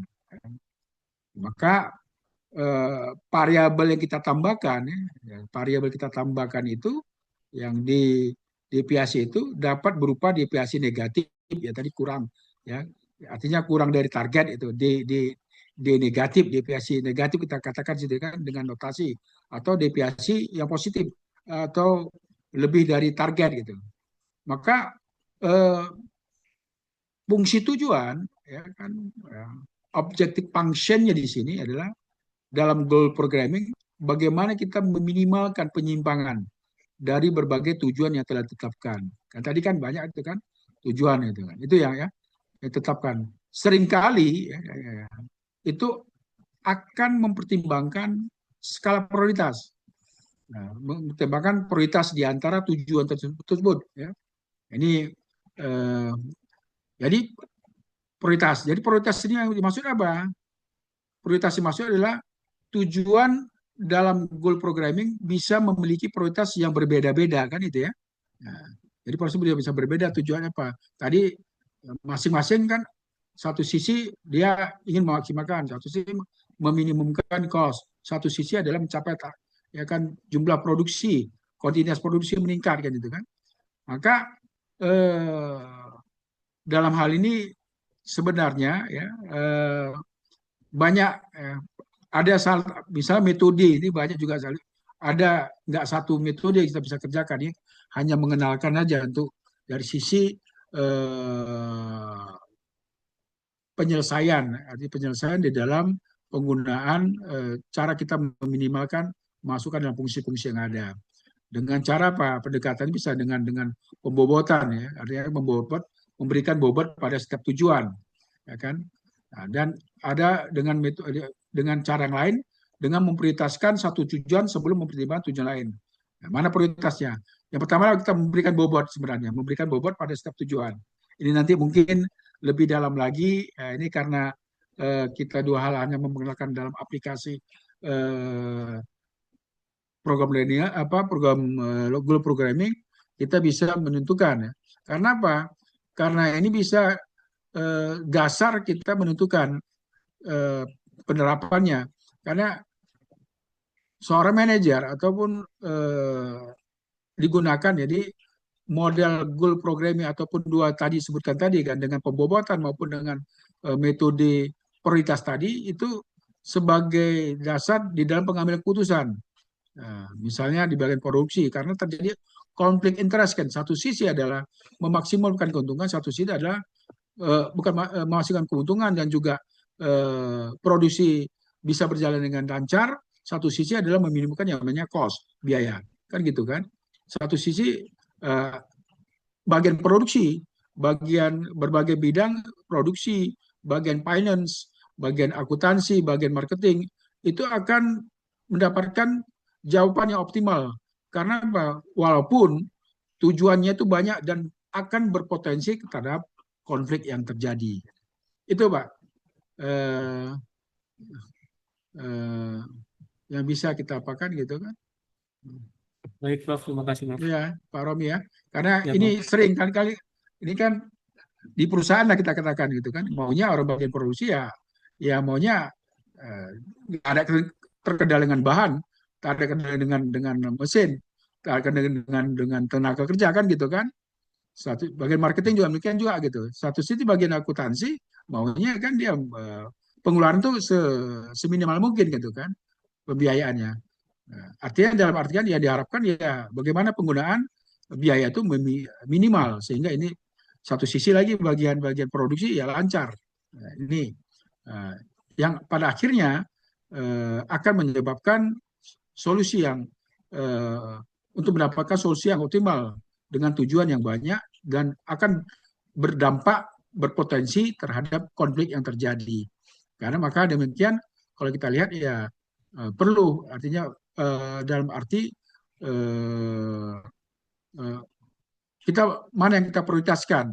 Maka variabel yang kita tambahkan, variabel kita tambahkan itu yang di deviasi itu dapat berupa deviasi negatif ya tadi kurang ya artinya kurang dari target itu D negatif, deviasi negatif kita katakan kan dengan notasi atau deviasi yang positif atau lebih dari target gitu. Maka eh, fungsi tujuan ya kan ya, objective functionnya di sini adalah dalam goal programming bagaimana kita meminimalkan penyimpangan dari berbagai tujuan yang telah ditetapkan. Kan tadi kan banyak itu kan tujuan itu kan. Itu yang ya ditetapkan. Seringkali itu akan mempertimbangkan skala prioritas. Nah, mempertimbangkan prioritas di antara tujuan tersebut ya. Ini jadi prioritas. Jadi prioritas ini yang dimaksud apa? Prioritas yang dimaksud adalah tujuan dalam goal programming bisa memiliki prioritas yang berbeda-beda kan itu ya. Nah, jadi prioritas bisa berbeda tujuannya apa? Tadi masing-masing kan satu sisi dia ingin memaksimalkan, satu sisi meminimumkan cost, satu sisi adalah mencapai ya kan jumlah produksi, kontinuitas produksi meningkat kan itu kan. Maka dalam hal ini sebenarnya ya banyak ada misalnya metode ini banyak juga ada nggak satu metode yang kita bisa kerjakan ya hanya mengenalkan aja untuk dari sisi penyelesaian arti penyelesaian di dalam penggunaan cara kita meminimalkan masukan dalam fungsi-fungsi yang ada dengan cara apa pendekatan bisa dengan pembobotan ya artinya memberikan bobot pada setiap tujuan ya kan nah, dan ada dengan metode dengan cara yang lain dengan memprioritaskan satu tujuan sebelum mempertimbangkan tujuan lain. Nah, mana prioritasnya? Yang pertama kita memberikan bobot sebenarnya, memberikan bobot pada setiap tujuan. Ini nanti mungkin lebih dalam lagi, ini karena kita dua hal hanya menggunakan dalam aplikasi program linear, program goal programming, kita bisa menentukan ya. Karena apa? Karena ini bisa dasar kita menentukan penerapannya. Karena seorang manajer ataupun digunakan jadi model goal programming ataupun dua tadi sebutkan tadi kan dengan pembobotan maupun dengan metode prioritas tadi itu sebagai dasar di dalam pengambilan keputusan. Nah, misalnya di bagian produksi karena terjadi konflik interest kan satu sisi adalah memaksimalkan keuntungan satu sisi adalah bukan menghasilkan keuntungan dan juga produksi bisa berjalan dengan lancar satu sisi adalah meminimumkan yang namanya cost biaya kan gitu kan satu sisi bagian produksi bagian berbagai bidang produksi bagian finance bagian akuntansi bagian marketing itu akan mendapatkan jawaban yang optimal karena apa walaupun tujuannya itu banyak dan akan berpotensi terhadap konflik yang terjadi itu Pak eh, eh, yang bisa kita apakan gitu kan. Baik, Prof. Terima kasih, Prof. Ya, Pak Romi ya. Karena Ya, ini Prof. sering kali-kali ini kan di perusahaan lah kita katakan gitu kan. Maunya orang bagian produksi ya maunya ada terkendala dengan bahan, ada terkendala dengan mesin, ada dengan tenaga kerja kan gitu kan. Satu bagian marketing juga demikian juga gitu. Satu sisi bagian akuntansi maunya kan dia pengeluaran tuh seminimal mungkin gitu kan pembiayaannya. Nah, artinya dalam artian ya diharapkan ya bagaimana penggunaan biaya itu minimal sehingga ini satu sisi lagi bagian-bagian produksi ya lancar. Nah, ini yang pada akhirnya akan menyebabkan solusi yang eh, untuk mendapatkan solusi yang optimal dengan tujuan yang banyak dan akan berdampak berpotensi terhadap konflik yang terjadi. Karena maka demikian kalau kita lihat ya perlu artinya dalam arti eh, eh, kita mana yang kita prioritaskan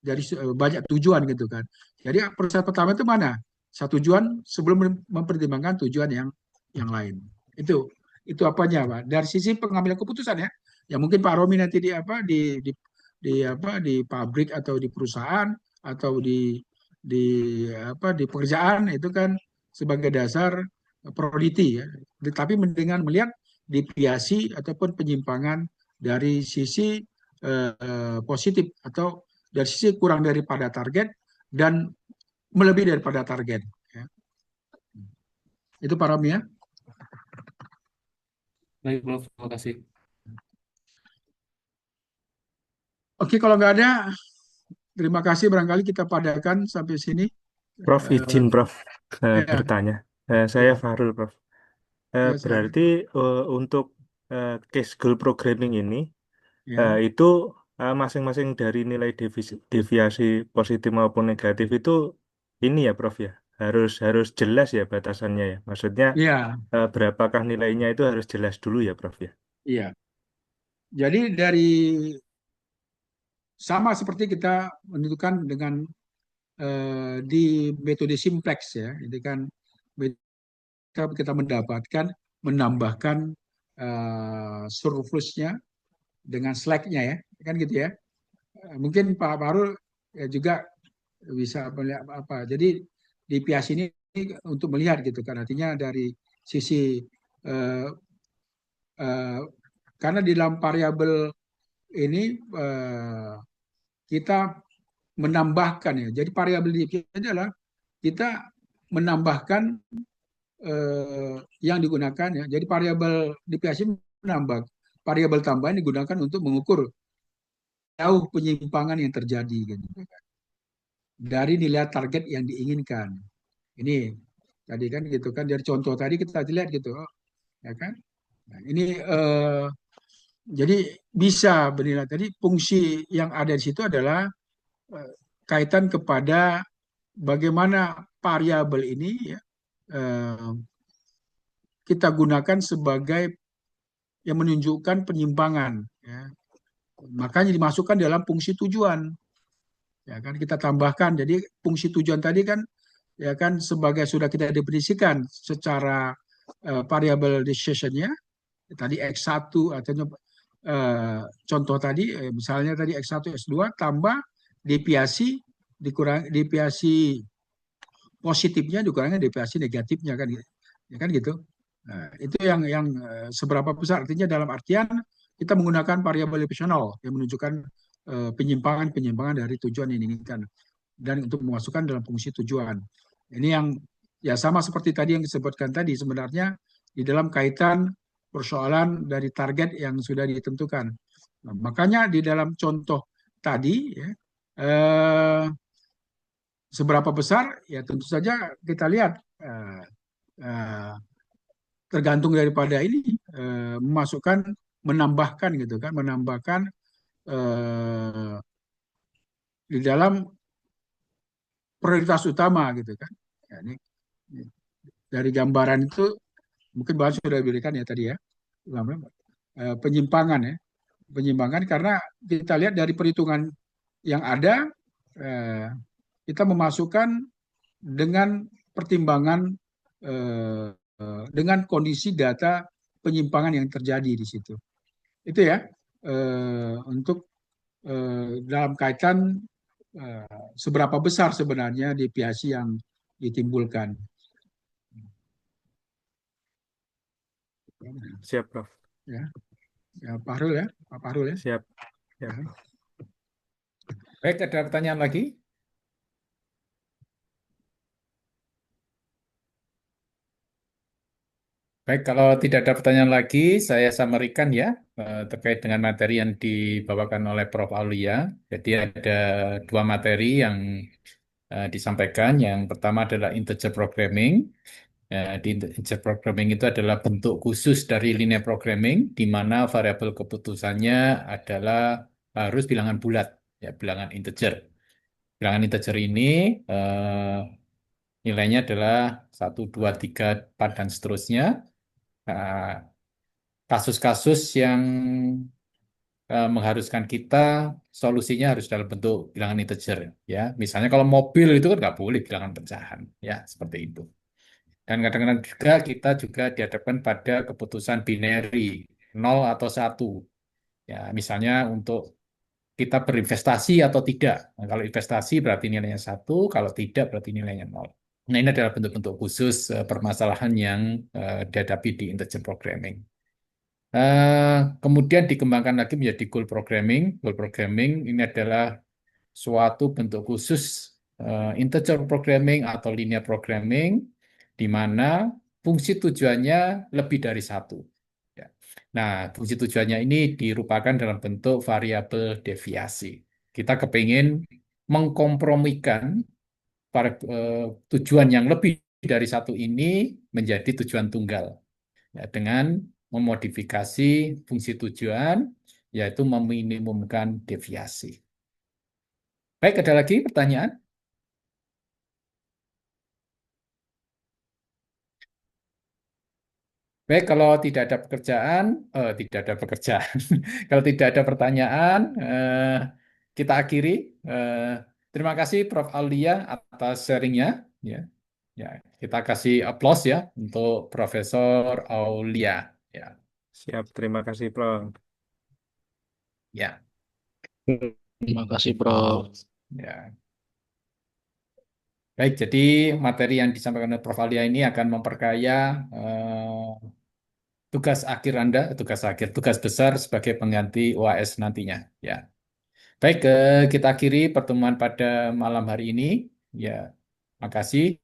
dari banyak tujuan gitu kan. Jadi proses pertama itu mana? Satu tujuan sebelum mempertimbangkan tujuan yang lain. Itu apanya, Pak? Dari sisi pengambilan keputusan ya. Ya mungkin Pak Romi nanti di pabrik atau di perusahaan atau di pekerjaan itu kan sebagai dasar priority ya. Tetapi dengan melihat deviasi ataupun penyimpangan dari sisi positif atau dari sisi kurang daripada target dan melebihi daripada target. Ya. Itu Pak Romi ya. Baik, Prof. Terima kasih. Oke, kalau nggak ada, terima kasih barangkali kita padakan sampai sini. Prof, izin Uh, Prof ya, bertanya. Saya ya, Fahrul, Prof. ya, Berarti silakan. untuk case goal programming ini Ya, itu masing-masing dari nilai deviasi positif maupun negatif itu ini ya, Prof ya. Harus harus jelas ya batasannya ya. Maksudnya ya, berapakah nilainya itu harus jelas dulu ya, Prof ya. iya. Jadi sama seperti kita menentukan dengan di metode simplex ya, itu kan kita mendapatkan menambahkan surplusnya dengan slack-nya ya, kan gitu ya. Mungkin Pak Farul ya juga bisa melihat apa. Jadi di PIAS ini untuk melihat gitu kan, artinya dari sisi eh, eh, karena di dalam variabel ini kita menambahkan ya. Jadi variabel di PIAS adalah kita menambahkan yang digunakan ya. Jadi variabel di PIAS ini menambah variabel tambahan digunakan untuk mengukur jauh penyimpangan yang terjadi gitu dari nilai target yang diinginkan. Ini tadi kan gitu kan dari contoh tadi kita lihat gitu, ya kan? Nah, ini jadi bisa bernilai tadi fungsi yang ada di situ adalah eh, kaitan kepada bagaimana variabel ini ya, eh, kita gunakan sebagai yang menunjukkan penyimpangan. Ya. Makanya dimasukkan dalam fungsi tujuan. Ya kan kita tambahkan. Jadi fungsi tujuan tadi kan ya kan sebagai sudah kita definisikan secara variable decision-nya tadi X1 atau contoh tadi misalnya tadi X1 X2 tambah deviasi dikurang deviasi positifnya dikurangi deviasi negatifnya kan ya kan gitu. Nah, itu yang seberapa besar artinya dalam artian kita menggunakan variabel opsional yang menunjukkan penyimpangan-penyimpangan dari tujuan yang diinginkan dan untuk memasukkan dalam fungsi tujuan. Ini yang ya sama seperti tadi yang disebutkan tadi sebenarnya di dalam kaitan persoalan dari target yang sudah ditentukan. Nah, makanya di dalam contoh tadi ya, seberapa besar ya tentu saja kita lihat eh, tergantung daripada ini memasukkan menambahkan gitu kan menambahkan eh, di dalam prioritas utama gitu kan. Ya, ini dari gambaran itu mungkin bahas sudah diberikan ya tadi ya penyimpangan ya penyimpangan karena kita lihat dari perhitungan yang ada eh, kita memasukkan dengan pertimbangan eh, dengan kondisi data penyimpangan yang terjadi di situ itu ya untuk dalam kaitan seberapa besar sebenarnya deviasi yang ditimbulkan. Siap, Prof. Ya, ya Pak Harul ya, Pak Harul ya. Siap. Siap. Ya. Baik, ada pertanyaan lagi? Baik, kalau tidak ada pertanyaan lagi, saya summary-kan ya terkait dengan materi yang dibawakan oleh Prof. Aulia. Jadi ada dua materi yang disampaikan. Yang pertama adalah integer programming, Ya, di integer programming itu adalah bentuk khusus dari linear programming, di mana variabel keputusannya adalah harus bilangan bulat, ya, bilangan integer. Bilangan integer ini eh, nilainya adalah 1, 2, 3, 4, dan seterusnya. Nah, kasus-kasus yang mengharuskan kita solusinya harus dalam bentuk bilangan integer, ya. Misalnya kalau mobil itu kan nggak boleh bilangan pecahan, ya, seperti itu. Dan kadang-kadang juga kita juga dihadapkan pada keputusan binary 0 atau 1. Ya, misalnya untuk kita berinvestasi atau tidak. Nah, kalau investasi berarti nilainya 1, kalau tidak berarti nilainya 0. Nah, ini adalah bentuk-bentuk khusus permasalahan yang dihadapi di integer programming. Kemudian dikembangkan lagi menjadi goal programming. Goal programming ini adalah suatu bentuk khusus integer programming atau linear programming di mana fungsi tujuannya lebih dari satu. Ya. Nah, fungsi tujuannya ini dirupakan dalam bentuk variabel deviasi. Kita kepingin mengkompromikan tujuan yang lebih dari satu ini menjadi tujuan tunggal, ya, dengan memodifikasi fungsi tujuan, yaitu meminimumkan deviasi. Baik, ada lagi pertanyaan? Baik, kalau tidak ada pekerjaan, tidak ada pekerjaan. Kalau tidak ada pertanyaan, kita akhiri. Eh, Terima kasih Prof. Aulia atas sharingnya. Ya, ya, kita kasih aplaus ya untuk Profesor Aulia. Ya, Siap, terima kasih, Prof. ya, Terima kasih, Prof. ya. Baik, jadi materi yang disampaikan oleh Prof. Aulia ini akan memperkaya tugas akhir Anda, tugas besar sebagai pengganti UAS nantinya. Ya. Baik, kita akhiri pertemuan pada malam hari ini. Ya, makasih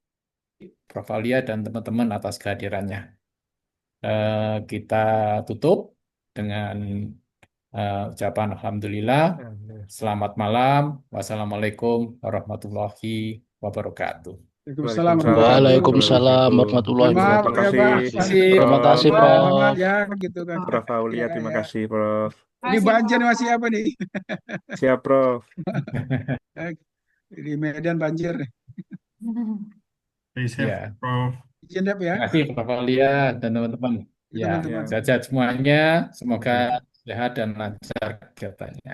Prof. Alia dan teman-teman atas kehadirannya. Kita tutup dengan ucapan Alhamdulillah. Amin. Selamat malam. Wassalamualaikum warahmatullahi wabarakatuh. Waalaikumsalam Waalaikumsalam warahmatullahi warahmatullahi Maaf Terima ya kasih, Pak, wabarakatuh. Terima kasih, Terima Prof. kasih, maaf Prof. lama ya gitu kan. Prof. Aulia, Ya terima ya. kasih, Prof. Ini banjir masih apa nih? Siap, Prof. Di Medan banjir nih. Stay safe, Ya, Prof. Izin ya, Pak ya. terima kasih Prof. Alia dan teman-teman. Ya, Ya, teman-teman. Ya. sehat-sehat semuanya. Semoga Ya. sehat dan lancar kegiatannya.